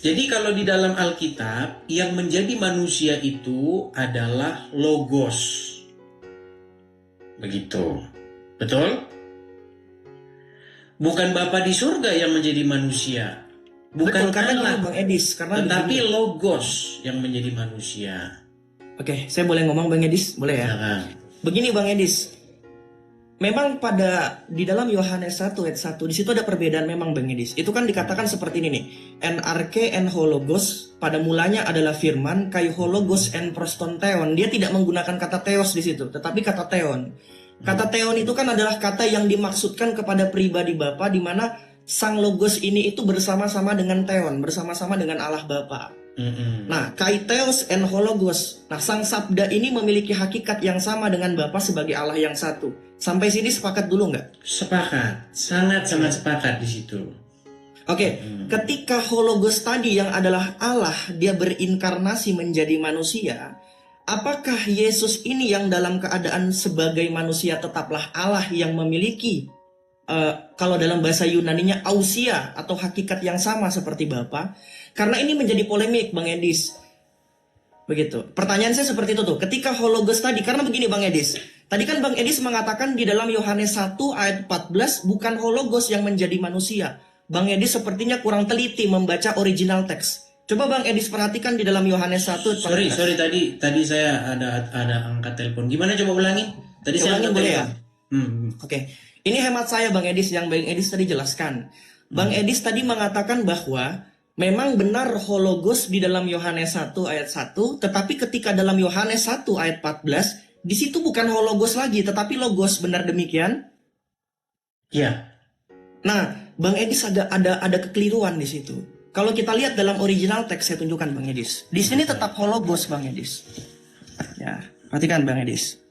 Jadi kalau di dalam Alkitab yang menjadi manusia itu adalah logos. Begitu. Betul? Bukan Bapa di surga yang menjadi manusia. Bukan Betul, karena Allah, gini Bang Edis, karena tetapi begini. logos yang menjadi manusia. Oke, saya boleh ngomong Bang Edis? Boleh ya? Silakan. Begini Bang Edis, memang di dalam Yohanes 1 ayat 1 di situ ada perbedaan memang Bang Edis. Itu kan dikatakan seperti ini nih. En arche en hologos, pada mulanya adalah firman, kai hologos en proston theon. Dia tidak menggunakan kata theos di situ, tetapi kata theon. Kata theon itu kan adalah kata yang dimaksudkan kepada pribadi Bapa, di mana sang logos ini itu bersama-sama dengan theon, bersama-sama dengan Allah Bapa. Nah, kaiteos en hologos. Nah, sang sabda ini memiliki hakikat yang sama dengan Bapa sebagai Allah yang satu. Sampai sini sepakat dulu nggak? Sepakat, sangat-sangat sepakat di situ. Oke, ketika hologos tadi yang adalah Allah, dia berinkarnasi menjadi manusia, apakah Yesus ini yang dalam keadaan sebagai manusia tetaplah Allah yang memiliki kalau dalam bahasa Yunaninya ausia atau hakikat yang sama seperti Bapa? Karena ini menjadi polemik Bang Edis. Begitu. Pertanyaan saya seperti itu tuh. Ketika hologos tadi, karena begini Bang Edis. Tadi kan Bang Edis mengatakan di dalam Yohanes 1 ayat 14 bukan hologos yang menjadi manusia. Bang Edis sepertinya kurang teliti membaca original teks. Coba Bang Edis perhatikan di dalam Yohanes 1 ayat 14. Sorry tadi saya ada angkat telepon. Gimana coba ulangi? Tadi saya Ulangin angkat boleh telepon. ya? Oke. Ini hemat saya Bang Edis yang Bang Edis tadi jelaskan. Bang Edis tadi mengatakan bahwa memang benar hologos di dalam Yohanes 1 ayat 1, tetapi ketika dalam Yohanes 1 ayat 14, di situ bukan hologos lagi, tetapi logos, benar demikian? Iya. Nah, Bang Edis ada kekeliruan di situ. Kalau kita lihat dalam original teks saya tunjukkan Bang Edis. Di sini tetap hologos Bang Edis. Ya, perhatikan Bang Edis.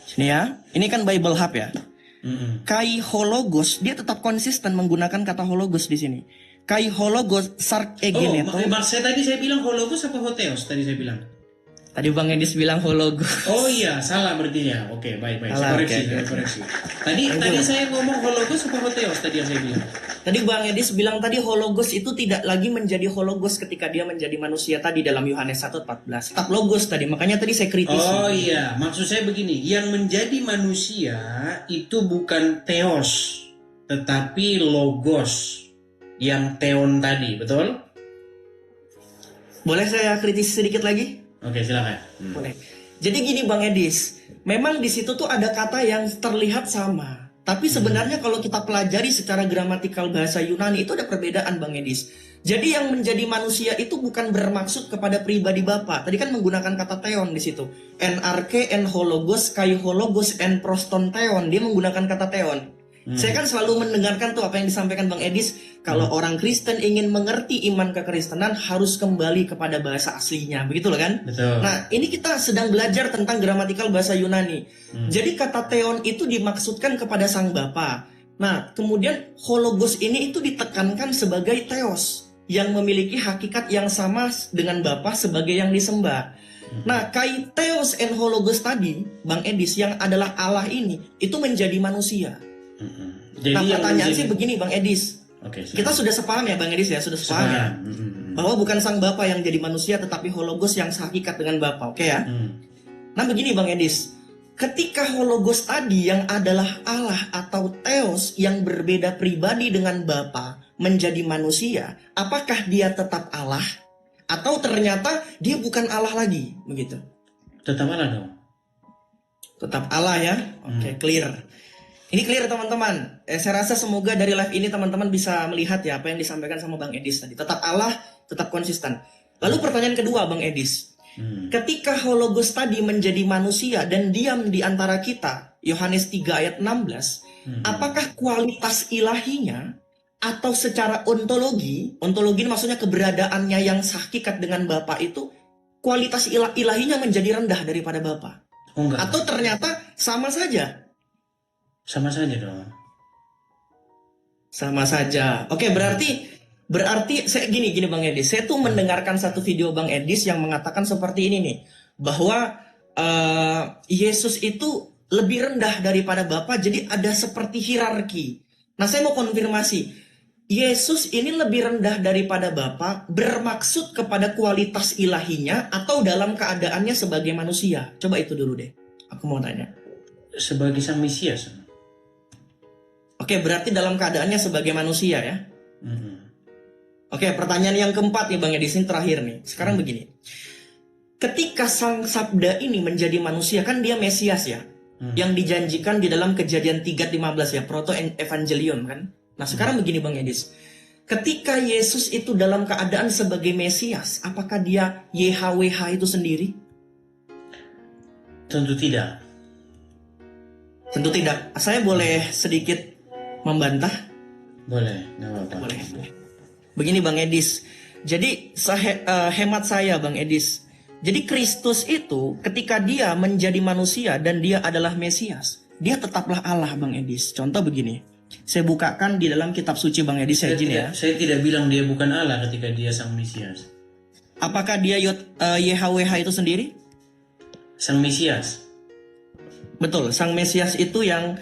Sini ya. Ini kan Bible Hub ya. Kai hologos, dia tetap konsisten menggunakan kata hologos di sini. Kai hologos sark egeneto. Tadi saya bilang hologos apa hoteos? Tadi saya bilang. Tadi Bang Edis bilang hologos. Oh iya, salah berarti ya. Oke, baik. Salah, Saya koreksi. Tadi saya ngomong hologos apa hoteos tadi yang saya bilang. Tadi Bang Edis bilang tadi hologos itu tidak lagi menjadi hologos ketika dia menjadi manusia tadi dalam Yohanes 1:14. Tetap logos tadi, makanya tadi saya kritisi. Oh iya, maksud saya begini, yang menjadi manusia itu bukan theos, tetapi logos, yang theon tadi, betul? Boleh saya kritisi sedikit lagi? Oke, silakan. Boleh. Jadi gini Bang Edis, memang di situ tuh ada kata yang terlihat sama. Tapi sebenarnya kalau kita pelajari secara gramatikal bahasa Yunani itu ada perbedaan Bang Edis. Jadi yang menjadi manusia itu bukan bermaksud kepada pribadi Bapa. Tadi kan menggunakan kata theon di situ. En arche en hologos kai hologos en proston theon. Dia menggunakan kata theon. Saya kan selalu mendengarkan tuh apa yang disampaikan Bang Edis. Kalau orang Kristen ingin mengerti iman kekristenan harus kembali kepada bahasa aslinya. Begitu loh kan? Betul. Nah ini kita sedang belajar tentang gramatikal bahasa Yunani. Jadi kata theon itu dimaksudkan kepada sang Bapa. Nah kemudian hologos ini itu ditekankan sebagai theos yang memiliki hakikat yang sama dengan Bapa sebagai yang disembah. Nah kai theos en hologos tadi Bang Edis yang adalah Allah ini itu menjadi manusia. Jadi Nah pertanyaan menjadi... sih begini Bang Edis. Oke, Kita sudah sepaham ya Bang Edis ya, sudah sepaham ya. Bahwa bukan sang Bapa yang jadi manusia tetapi hologos yang sehakikat dengan Bapa, oke ya? Nah begini Bang Edis, ketika hologos tadi yang adalah Allah atau theos yang berbeda pribadi dengan Bapa menjadi manusia, apakah dia tetap Allah atau ternyata dia bukan Allah lagi, begitu? Tetap Allah dong. Tetap Allah ya, oke, clear. Ini clear teman-teman. Saya rasa semoga dari live ini teman-teman bisa melihat ya apa yang disampaikan sama Bang Edis tadi. Tetap Allah, tetap konsisten. Lalu pertanyaan kedua Bang Edis. Ketika hologos tadi menjadi manusia dan diam di antara kita, Yohanes 3 ayat 16, apakah kualitas ilahinya atau secara ontologi ini maksudnya keberadaannya yang sehakikat dengan Bapa itu, kualitas ilahinya menjadi rendah daripada Bapa? Oh, enggak. Atau ternyata sama saja? Sama saja dong. Sama saja. Oke, berarti Berarti saya gini Bang Edis, saya tuh mendengarkan satu video Bang Edis yang mengatakan seperti ini nih, bahwa Yesus itu lebih rendah daripada Bapa, jadi ada seperti hierarki. Nah, saya mau konfirmasi, Yesus ini lebih rendah daripada Bapa bermaksud kepada kualitas ilahinya atau dalam keadaannya sebagai manusia? Coba itu dulu deh, aku mau tanya. Sebagai sang Mesias. Oke, berarti dalam keadaannya sebagai manusia ya. Mhm. Oke, pertanyaan yang keempat nih Bang Edis, ini terakhir nih. Sekarang begini. Ketika Sang Sabda ini menjadi manusia, kan dia Mesias ya. Yang dijanjikan di dalam Kejadian 3:15 ya, proto evangelion kan. Nah, sekarang begini Bang Edis. Ketika Yesus itu dalam keadaan sebagai Mesias, apakah dia YHWH itu sendiri? Tentu tidak. Tentu tidak. Saya boleh sedikit membantah? Boleh, nggak apa-apa. Boleh. Begini Bang Edis, jadi hemat saya Bang Edis, jadi Kristus itu ketika dia menjadi manusia dan dia adalah Mesias, dia tetaplah Allah Bang Edis. Contoh begini, saya bukakan di dalam kitab suci Bang Edis, saya izin ya. Saya tidak bilang dia bukan Allah ketika dia sang Mesias. Apakah dia YHWH itu sendiri? Sang Mesias. Betul, sang Mesias itu yang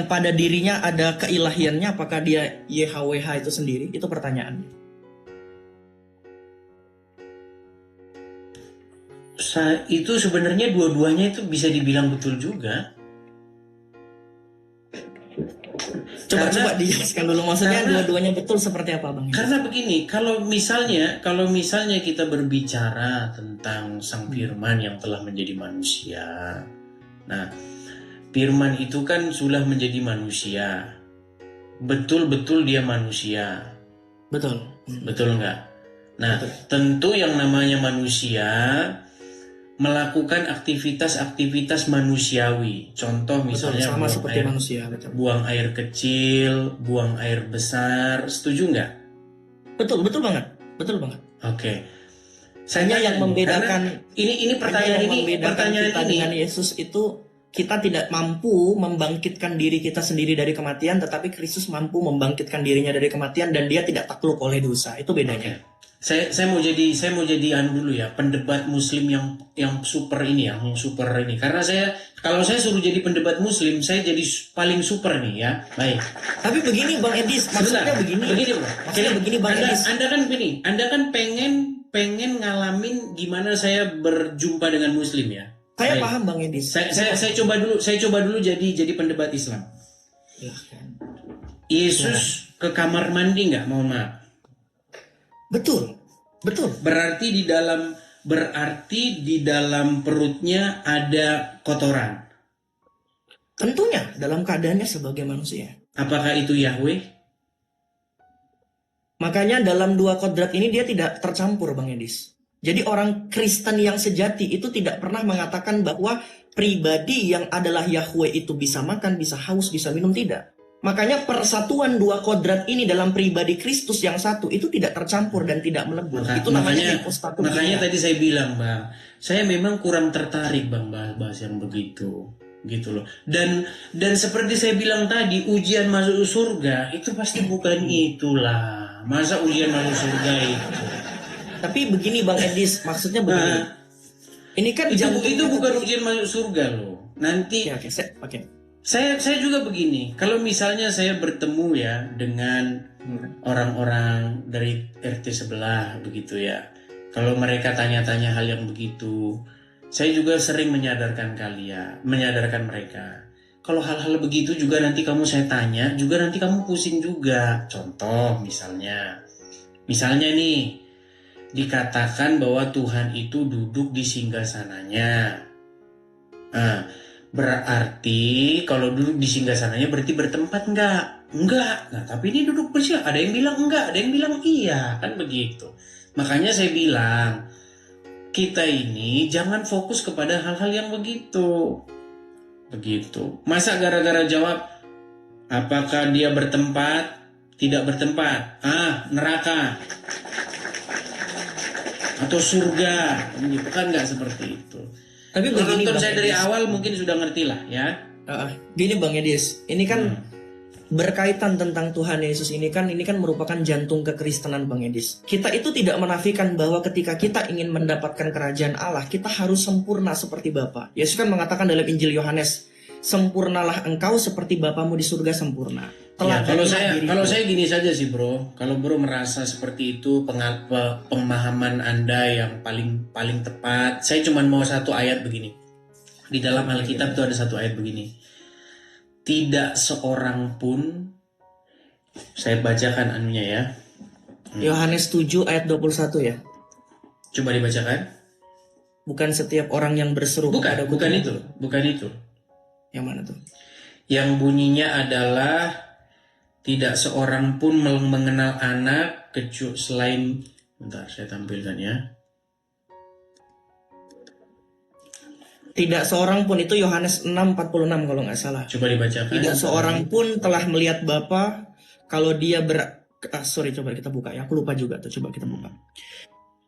pada dirinya ada keilahiannya, apakah dia YHWH itu sendiri? Itu pertanyaannya. Itu sebenarnya dua-duanya itu bisa dibilang betul juga. Coba dijelaskan dulu, maksudnya dua-duanya betul seperti apa Bang? Karena begini, kalau misalnya kita berbicara tentang Sang Firman yang telah menjadi manusia, nah Firman itu kan sudah menjadi manusia, betul-betul dia manusia, Betul. betul nggak? Nah, Betul. tentu yang namanya manusia melakukan aktivitas-aktivitas manusiawi. Contoh misalnya sama seperti manusia, betul. buang air kecil, buang air besar, setuju nggak? Betul banget. Oke. Hanya yang membedakan ini pertanyaan kita dengan Yesus itu, kita tidak mampu membangkitkan diri kita sendiri dari kematian, tetapi Kristus mampu membangkitkan dirinya dari kematian dan dia tidak takluk oleh dosa. Itu bedanya. Saya mau jadi dulu ya, pendebat Muslim yang super ini karena kalau saya suruh jadi pendebat Muslim, saya jadi paling super nih ya. Baik. Tapi begini Bang Edis, maksudnya begini. Bro. Maksudnya begini Bang Edis. Anda kan pengen ngalamin gimana saya berjumpa dengan Muslim ya. Saya Baik. paham Bang Edis. Saya coba dulu jadi pendebat Islam. Yesus ke kamar mandi nggak? Mohon maaf. Betul. Berarti di dalam perutnya ada kotoran. Tentunya dalam keadaannya sebagai manusia. Apakah itu Yahweh? Makanya dalam dua kodrat ini dia tidak tercampur Bang Edis. Jadi orang Kristen yang sejati itu tidak pernah mengatakan bahwa pribadi yang adalah Yahweh itu bisa makan, bisa haus, bisa minum, tidak. Makanya persatuan dua kodrat ini dalam pribadi Kristus yang satu itu tidak tercampur dan tidak melebur. Itu namanya hypostatus. Makanya tadi saya bilang Bang, saya memang kurang tertarik Bang bahas yang begitu. Gitu loh. Dan seperti saya bilang tadi, ujian masuk surga itu pasti bukan itulah. Masa ujian masuk surga itu? Tapi begini Bang Edis, maksudnya begini. Ini kan itu bukan ujian masuk surga loh. Nanti Saya juga begini, kalau misalnya saya bertemu ya dengan orang-orang dari RT sebelah begitu ya. Kalau mereka tanya-tanya hal yang begitu, saya juga sering menyadarkan mereka. Kalau hal-hal begitu juga nanti saya tanya, juga nanti kamu pusing juga. Contoh misalnya nih, dikatakan bahwa Tuhan itu duduk di singgasananya. Berarti kalau duduk di singgasananya berarti bertempat enggak? Nah, tapi ini duduk bersila. Ada yang bilang enggak, ada yang bilang iya, kan begitu. Makanya saya bilang, kita ini jangan fokus kepada hal-hal yang begitu. Masa gara-gara jawab apakah dia bertempat, tidak bertempat? Neraka atau surga, gitu kan, nggak seperti itu. Tapi begini, nonton saya dari awal mungkin sudah ngerti lah ya. Gini Bang Edis, ini kan berkaitan tentang Tuhan Yesus ini kan merupakan jantung kekristenan Bang Edis. Kita itu tidak menafikan bahwa ketika kita ingin mendapatkan kerajaan Allah, kita harus sempurna seperti Bapa. Yesus kan mengatakan dalam Injil Yohanes, sempurnalah engkau seperti Bapamu di surga sempurna. Ya, kalau saya gini saja sih bro, kalau bro merasa seperti itu pemahaman Anda yang paling tepat, saya cuma mau satu ayat begini. Di dalam Alkitab itu ada satu ayat begini. Tidak seorang pun, saya bacakan anunya ya. Yohanes 7 ayat 21 ya. Coba dibacakan. Bukan setiap orang yang berseru kepada Bukan itu. Yang mana tuh? Yang bunyinya adalah tidak seorang pun mengenal anak kecuali selain, bentar saya tampilkan ya. Tidak seorang pun, itu Yohanes 6:46 kalau nggak salah. Coba dibacakan. Tidak seorang pun telah melihat Bapa kalau dia coba kita buka ya. Aku lupa juga tuh, coba kita buka.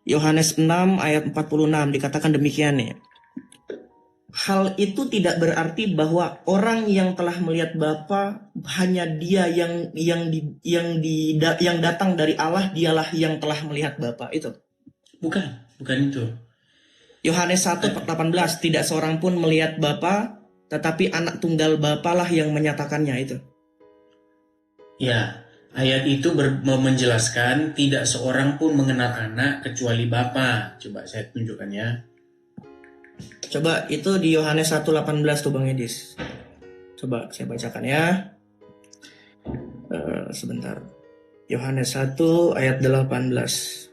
Yohanes 6 ayat 46 dikatakan demikian nih. Hal itu tidak berarti bahwa orang yang telah melihat Bapa hanya dia yang datang dari Allah, dialah yang telah melihat Bapa itu. Bukan itu. Yohanes 1:18 tidak seorang pun melihat Bapa, tetapi anak tunggal Bapa lah yang menyatakannya itu. Ya, ayat itu menjelaskan tidak seorang pun mengenal anak kecuali Bapa. Coba saya tunjukkan ya. Coba itu di Yohanes 1:18 tuh Bang Edis. Coba saya bacakan ya. Sebentar. Yohanes 1 ayat 18.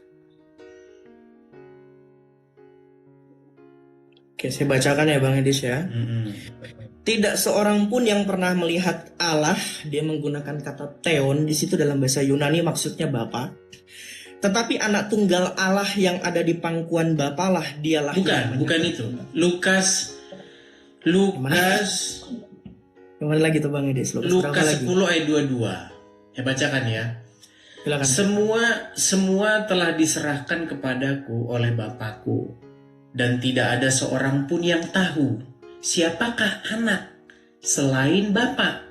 Oke, saya bacakan ya Bang Edis ya. Tidak seorang pun yang pernah melihat Allah, dia menggunakan kata theon di situ dalam bahasa Yunani maksudnya Bapa. Tetapi anak tunggal Allah yang ada di pangkuan Bapa lah dialah. Bukan itu. Lukas Yang mana lagi tuh Bang Edis? Lukas 10 ayat 22. Ya bacakan ya. Silakan. Semua telah diserahkan kepadaku oleh Bapakku. Dan tidak ada seorang pun yang tahu siapakah anak selain Bapa,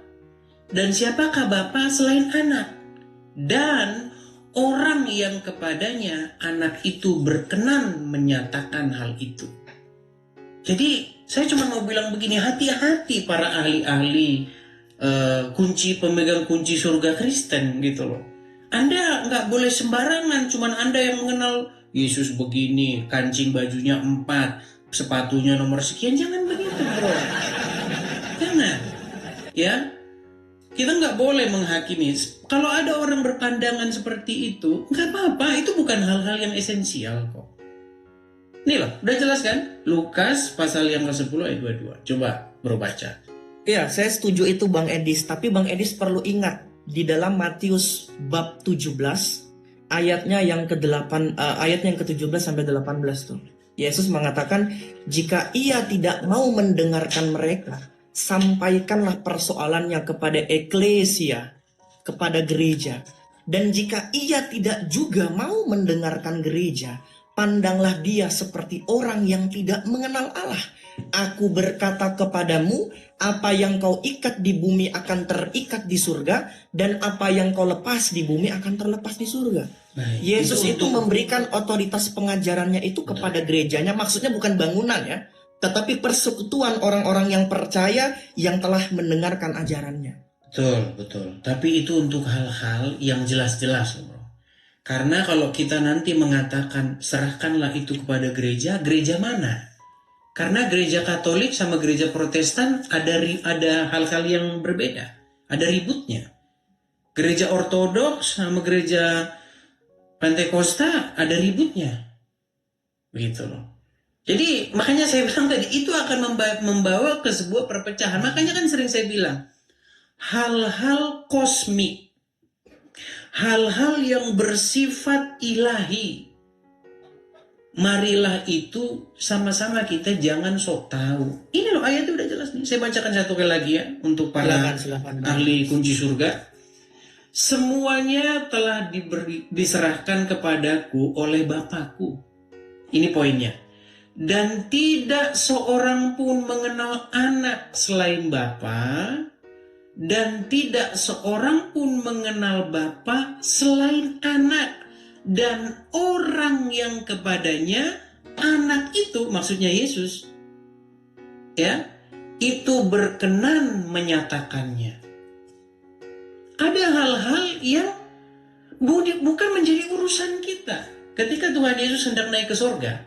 dan siapakah Bapa selain anak, dan orang yang kepadanya anak itu berkenan menyatakan hal itu. Jadi saya cuma mau bilang begini, hati-hati para ahli-ahli pemegang kunci surga Kristen gitu loh. Anda nggak boleh sembarangan, cuman Anda yang mengenal Yesus begini, kancing bajunya 4, sepatunya nomor sekian. Jangan begitu bro. Jangan. Ya. Kita nggak boleh menghakimi. Kalau ada orang berpandangan seperti itu, nggak apa-apa. Itu bukan hal-hal yang esensial kok. Nih loh, udah jelas kan? Lukas pasal yang ke-10 ayat 22. Coba bro baca. Iya, saya setuju itu Bang Edis. Tapi Bang Edis perlu ingat, di dalam Matius bab 17, ayatnya yang ke-17 sampai 18 tuh. Yesus mengatakan, jika ia tidak mau mendengarkan mereka, sampaikanlah persoalannya kepada eklesia, kepada gereja. Dan jika ia tidak juga mau mendengarkan gereja, pandanglah dia seperti orang yang tidak mengenal Allah. Aku berkata kepadamu, apa yang kau ikat di bumi akan terikat di surga, dan apa yang kau lepas di bumi akan terlepas di surga. Baik, Yesus itu memberikan otoritas pengajarannya itu kepada gerejanya, maksudnya bukan bangunan ya, tetapi persekutuan orang-orang yang percaya yang telah mendengarkan ajarannya. Betul. Tapi itu untuk hal-hal yang jelas-jelas bro. Karena kalau kita nanti mengatakan serahkanlah itu kepada gereja, gereja mana? Karena gereja Katolik sama gereja Protestan ada hal-hal yang berbeda, ada ributnya. Gereja Ortodoks sama gereja Pentakosta ada ributnya, begitu loh. Jadi makanya saya bilang tadi itu akan membawa ke sebuah perpecahan. Makanya kan sering saya bilang hal-hal kosmik, hal-hal yang bersifat ilahi, marilah itu sama-sama kita jangan sok tahu. Ini loh ayatnya udah jelas nih. Saya bacakan satu kali lagi ya untuk para silakan. ahli kunci surga. Semuanya telah diserahkan kepadaku oleh Bapakku. Ini poinnya. Dan tidak seorang pun mengenal anak selain Bapa, dan tidak seorang pun mengenal Bapa selain anak dan orang yang kepadanya anak itu, maksudnya Yesus, ya, itu berkenan menyatakannya. Ada hal-hal yang bukan menjadi urusan kita. Ketika Tuhan Yesus hendak naik ke sorga,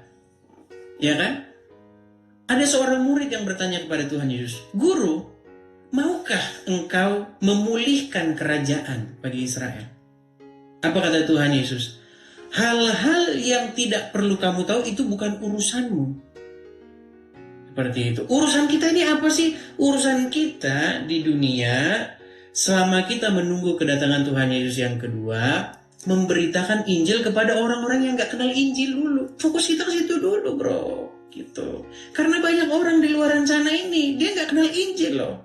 ya kan? Ada seorang murid yang bertanya kepada Tuhan Yesus, "Guru, maukah engkau memulihkan kerajaan bagi Israel?" Apa kata Tuhan Yesus? Hal-hal yang tidak perlu kamu tahu itu bukan urusanmu. Seperti itu. Urusan kita ini apa sih? Urusan kita di dunia selama kita menunggu kedatangan Tuhan Yesus yang kedua, memberitakan Injil kepada orang-orang yang gak kenal Injil dulu. Fokus kita ke situ dulu, bro. Gitu. Karena banyak orang di luar sana ini, dia gak kenal Injil loh.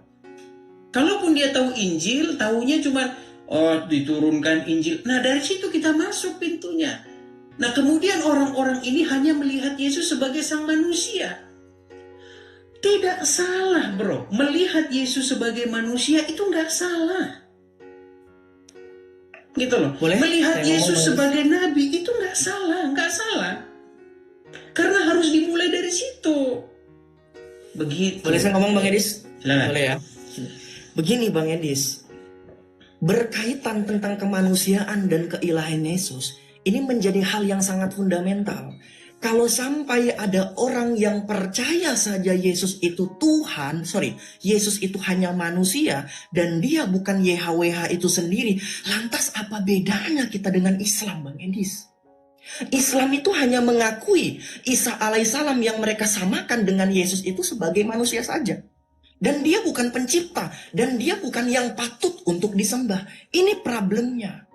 Kalaupun dia tahu Injil, taunya cuma diturunkan Injil. Nah, dari situ kita masuk pintunya. Nah, kemudian orang-orang ini hanya melihat Yesus sebagai sang manusia. Tidak salah, bro. Melihat Yesus sebagai manusia itu nggak salah. Gitu loh. Boleh? Melihat Saya Yesus ngomong, sebagai nabi itu nggak salah. Karena harus dimulai dari situ. Begitu. Boleh saya ngomong Bang Edis? Silakan. Boleh ya. Begini Bang Edis, berkaitan tentang kemanusiaan dan keilahian Yesus, ini menjadi hal yang sangat fundamental. Kalau sampai ada orang yang percaya saja Yesus itu Tuhan, Yesus itu hanya manusia dan dia bukan YHWH itu sendiri, lantas apa bedanya kita dengan Islam, Bang Edis? Islam itu hanya mengakui Isa alaihissalam yang mereka samakan dengan Yesus itu sebagai manusia saja. Dan dia bukan pencipta, dan dia bukan yang patut untuk disembah. Ini problemnya.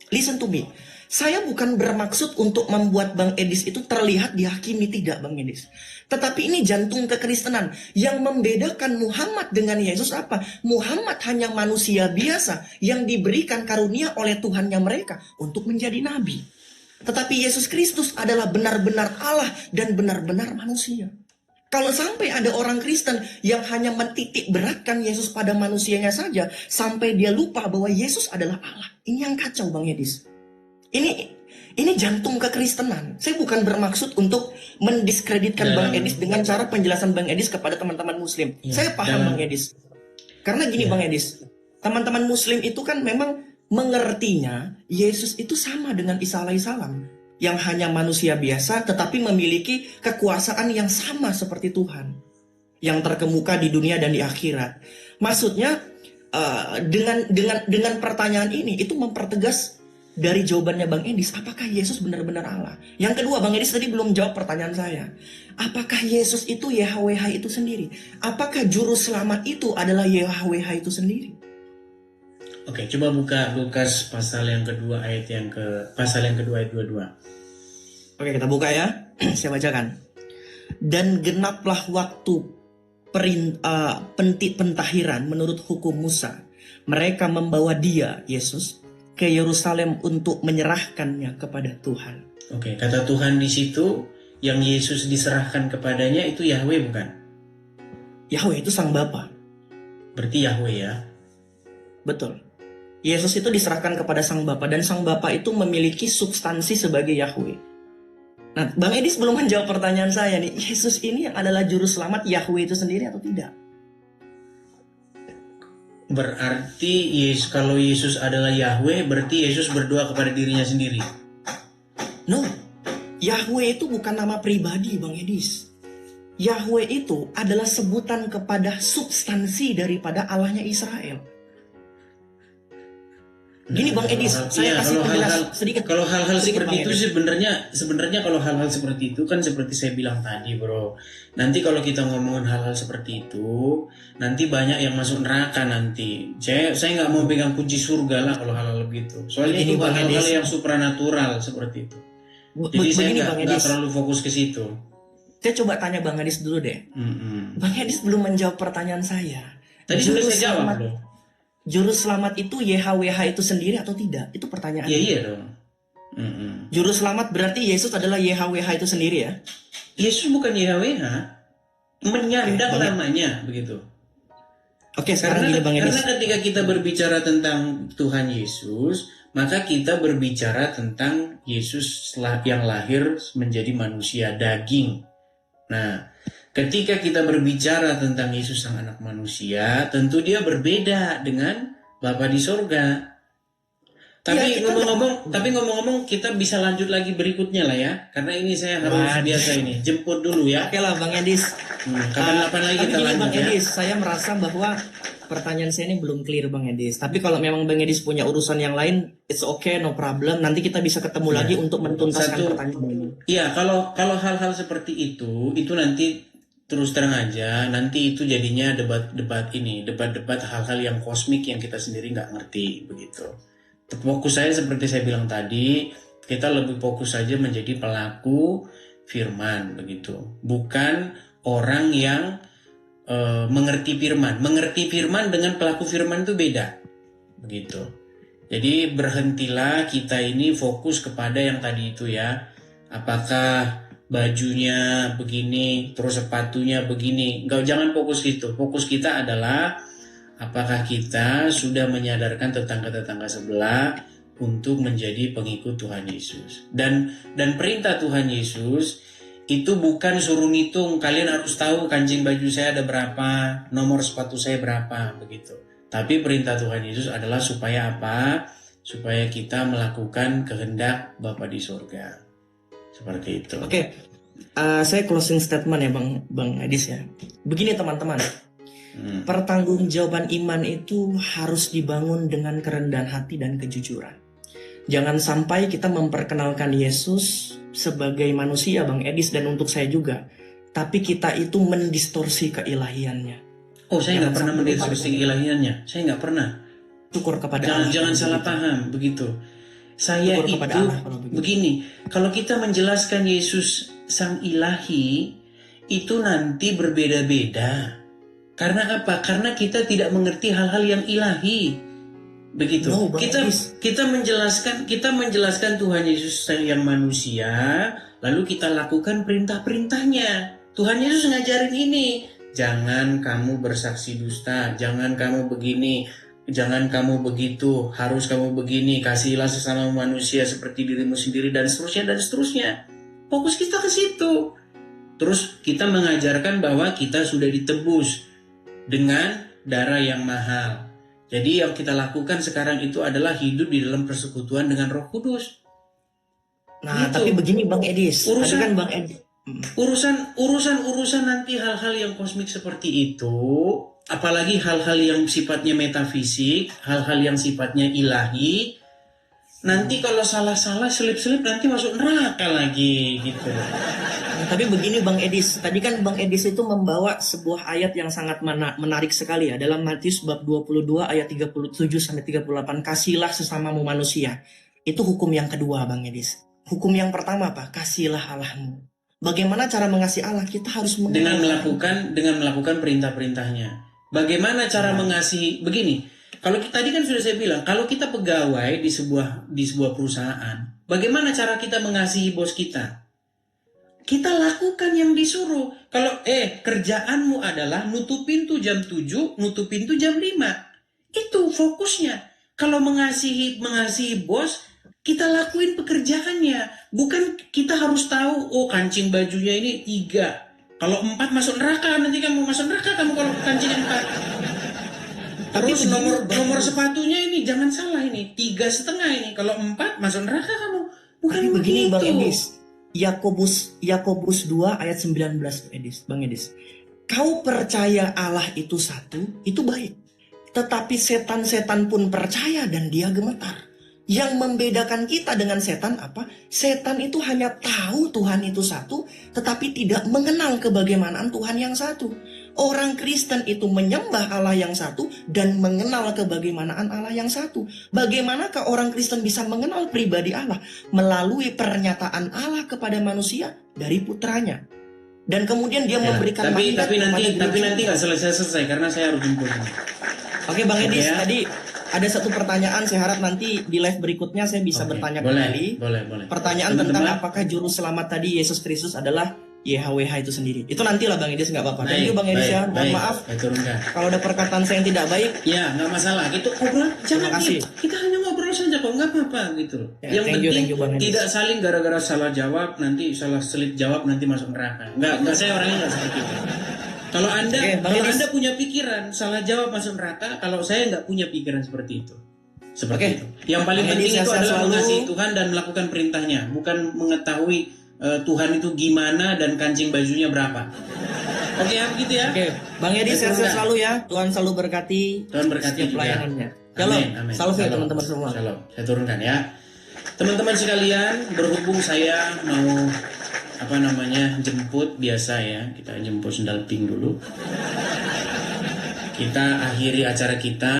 Listen to me. Saya bukan bermaksud untuk membuat Bang Edis itu terlihat dihakimi, tidak Bang Edis. Tetapi ini jantung kekristenan. Yang membedakan Muhammad dengan Yesus apa? Muhammad hanya manusia biasa yang diberikan karunia oleh Tuhannya mereka untuk menjadi nabi. Tetapi Yesus Kristus adalah benar-benar Allah dan benar-benar manusia. Kalau sampai ada orang Kristen yang hanya mentitik beratkan Yesus pada manusianya saja, sampai dia lupa bahwa Yesus adalah Allah. Ini yang kacau Bang Edis. Ini jantung kekristenan. Saya bukan bermaksud untuk mendiskreditkan Bang Edis dengan cara penjelasan Bang Edis kepada teman-teman Muslim. Saya paham Bang Edis. Karena gini Bang Edis, teman-teman Muslim itu kan memang mengertinya Yesus itu sama dengan Isa alaihissalam, yang hanya manusia biasa tetapi memiliki kekuasaan yang sama seperti Tuhan, yang terkemuka di dunia dan di akhirat. Maksudnya dengan pertanyaan ini itu mempertegas dari jawabannya Bang Edis, apakah Yesus benar-benar Allah? Yang kedua, Bang Edis tadi belum jawab pertanyaan saya. Apakah Yesus itu YHWH itu sendiri? Apakah juru selamat itu adalah YHWH itu sendiri? Oke, coba buka Lukas pasal yang kedua ayat pasal yang kedua ayat 22. Oke, kita buka ya. Saya bacakan. Dan genaplah waktu pentahiran menurut hukum Musa. Mereka membawa dia, Yesus, ke Yerusalem untuk menyerahkannya kepada Tuhan. Oke, kata Tuhan di situ yang Yesus diserahkan kepadanya itu Yahweh bukan? Yahweh itu sang Bapa. Berarti Yahweh ya? Betul. Yesus itu diserahkan kepada sang Bapa dan sang Bapa itu memiliki substansi sebagai Yahweh. Nah, Bang Edis belum menjawab pertanyaan saya nih. Yesus ini yang adalah juru selamat Yahweh itu sendiri atau tidak? Berarti kalau Yesus adalah Yahweh, berarti Yesus berdoa kepada dirinya sendiri. No, Yahweh itu bukan nama pribadi Bang Edis. Yahweh itu adalah sebutan kepada substansi daripada Allahnya Israel. Gini Bang Edis, saya kasih penjelasan sedikit. Kalau hal-hal sedikit, seperti itu sebenarnya kalau hal-hal seperti itu kan seperti saya bilang tadi, bro. Nanti kalau kita ngomongin hal-hal seperti itu, nanti banyak yang masuk neraka nanti. Saya nggak mau pegang kunci surga lah kalau hal-hal begitu. Soalnya Begini, itu Bang hal-hal Edis. yang supranatural seperti itu. Jadi saya nggak terlalu fokus ke situ. Saya coba tanya Bang Edis dulu deh. Bang Edis belum menjawab pertanyaan saya. Tadi sudah saya jawab loh. Juru selamat itu YHWH itu sendiri atau tidak? Itu pertanyaannya. Iya dong. Juru selamat berarti Yesus adalah YHWH itu sendiri ya? Yesus bukan YHWH, menyandang namanya begitu. Oke, sekarang gini Bang Edis. Karena ketika kita berbicara tentang Tuhan Yesus, maka kita berbicara tentang Yesus yang lahir menjadi manusia daging. Nah, ketika kita berbicara tentang Yesus sang anak manusia, tentu dia berbeda dengan Bapa di sorga. Tapi ngomong-ngomong kita bisa lanjut lagi berikutnya lah ya, karena ini saya harus biasa ini jemput dulu ya. Oke lah Bang Edis. Kapan-kapan lagi Tapi kita gini lanjut Bang ya. Edis, saya merasa bahwa pertanyaan saya ini belum clear Bang Edis. Tapi kalau memang Bang Edis punya urusan yang lain, it's okay, no problem. Nanti kita bisa ketemu lagi untuk menuntaskan pertanyaan ini. Iya, kalau hal-hal seperti itu nanti terus terang aja, nanti itu jadinya debat hal-hal yang kosmik yang kita sendiri nggak ngerti begitu. Fokus saya seperti saya bilang tadi, kita lebih fokus saja menjadi pelaku firman begitu, bukan orang yang mengerti firman. Mengerti firman dengan pelaku firman itu beda begitu. Jadi berhentilah kita ini fokus kepada yang tadi itu ya, apakah bajunya begini terus sepatunya begini, jangan fokus gitu. Fokus kita adalah apakah kita sudah menyadarkan tetangga-tetangga sebelah untuk menjadi pengikut Tuhan Yesus. Dan perintah Tuhan Yesus itu bukan suruh ngitung, kalian harus tahu kancing baju saya ada berapa, nomor sepatu saya berapa, begitu. Tapi perintah Tuhan Yesus adalah supaya apa? Supaya kita melakukan kehendak Bapa di surga. Seperti itu. Oke, saya closing statement ya Bang Edis ya. Begini teman-teman. Pertanggungjawaban iman itu harus dibangun dengan kerendahan hati dan kejujuran. Jangan sampai kita memperkenalkan Yesus sebagai manusia Bang Edis, dan untuk saya juga, tapi kita itu mendistorsi keilahiannya. Oh, saya nggak pernah mendistorsi keilahiannya. Saya nggak pernah. Syukur kepada Allah. Jangan salah paham begitu. Saya Syukur itu kepada Allah, kalau begitu. begini, kalau kita menjelaskan Yesus sang ilahi itu nanti berbeda-beda. Karena apa? Karena kita tidak mengerti hal-hal yang ilahi. Begitu. No, kita menjelaskan Tuhan Yesus yang manusia, lalu kita lakukan perintah-perintahnya. Tuhan Yesus ngajarin ini. Jangan kamu bersaksi dusta, jangan kamu begini, jangan kamu begitu, harus kamu begini, kasihilah sesama manusia seperti dirimu sendiri, dan seterusnya. Fokus kita ke situ. Terus kita mengajarkan bahwa kita sudah ditebus dengan darah yang mahal. Jadi yang kita lakukan sekarang itu adalah hidup di dalam persekutuan dengan Roh Kudus. Nah, gitu. tapi begini Bang Edis, Urusan- tadi kan Bang Edis. Urusan nanti hal-hal yang kosmik seperti itu, apalagi hal-hal yang sifatnya metafisik, hal-hal yang sifatnya ilahi, nanti kalau salah-salah selip-selip nanti masuk neraka lagi gitu. Nah, tapi begini Bang Edis, tadi kan Bang Edis itu membawa sebuah ayat yang sangat menarik sekali ya, dalam Matius bab 22 ayat 37 sampai 38, kasihilah sesamamu manusia. Itu hukum yang kedua Bang Edis. Hukum yang pertama apa? Kasihilah Allahmu. Bagaimana cara mengasihi Allah? Kita harus dengan melakukan perintah-perintahnya. Bagaimana cara mengasihi? Begini, kalau tadi kan sudah saya bilang, kalau kita pegawai di sebuah perusahaan, bagaimana cara kita mengasihi bos kita? Kita lakukan yang disuruh. Kalau kerjaanmu adalah nutup pintu jam 7, nutup pintu jam 5. Itu fokusnya. Kalau mengasihi bos, kita lakuin pekerjaannya. Bukan kita harus tahu, oh kancing bajunya ini 3. Kalau 4 masuk neraka, nanti kamu masuk neraka kamu kalau kancing 4. Terus nomor sepatunya ini jangan salah ini 3,5 ini. Kalau 4 masuk neraka kamu. Bukan Tapi begini begitu. Bang Edis. Yakobus 2 ayat 19 Bang Edis. Kau percaya Allah itu satu, itu baik. Tetapi setan-setan pun percaya dan dia gemetar. Yang membedakan kita dengan setan apa? Setan itu hanya tahu Tuhan itu satu, tetapi tidak mengenal kebagaimanaan Tuhan yang satu. Orang Kristen itu menyembah Allah yang satu dan mengenal kebagaimanaan Allah yang satu. Bagaimanakah orang Kristen bisa mengenal pribadi Allah? Melalui pernyataan Allah kepada manusia dari putranya. Dan kemudian dia memberikan tapi mandat nanti nggak selesai karena saya harus jemput. Oke Bang Edis, ya. tadi ada satu pertanyaan, saya harap nanti di live berikutnya saya bisa bertanya kembali. Boleh. Pertanyaan Teman-teman. tentang apakah juru selamat tadi Yesus Kristus adalah YHWH itu sendiri. Itu nantilah Bang Edis, nggak apa-apa. Thank you Bang Edis ya. Mohon maaf Saya turunkan. kalau ada perkataan saya yang tidak baik. Ya, nggak masalah. Itu ngobrol, jangan kasih. kita hanya ngobrol saja kok, nggak apa-apa gitu loh. Ya, Yang thank penting you, Bang Edis. tidak saling gara-gara salah jawab, nanti salah selip jawab nanti masuk neraka. Nggak saya orangnya nggak seperti itu. Kalau Anda, Oke, Bang kalau Edis. Anda punya pikiran salah jawab masuk neraka, kalau saya nggak punya pikiran seperti itu. Seperti Oke. itu. Yang paling Bang penting Edis, itu sehat adalah selalu. mengasihi Tuhan dan melakukan perintahnya, bukan mengetahui Tuhan itu gimana dan kancing bajunya berapa. Oke ya, begitu ya. Oke, Bang Edis Saya sehat turunkan. selalu ya. Tuhan selalu berkati. Tuhan berkati setiap juga. pelayanannya. Shalom. Amin, amin. Salam ya Shalom. teman-teman semua. Shalom. Saya turunkan ya. Teman-teman sekalian, berhubung saya mau jemput biasa ya. Kita jemput sendal pink dulu. Kita akhiri acara kita.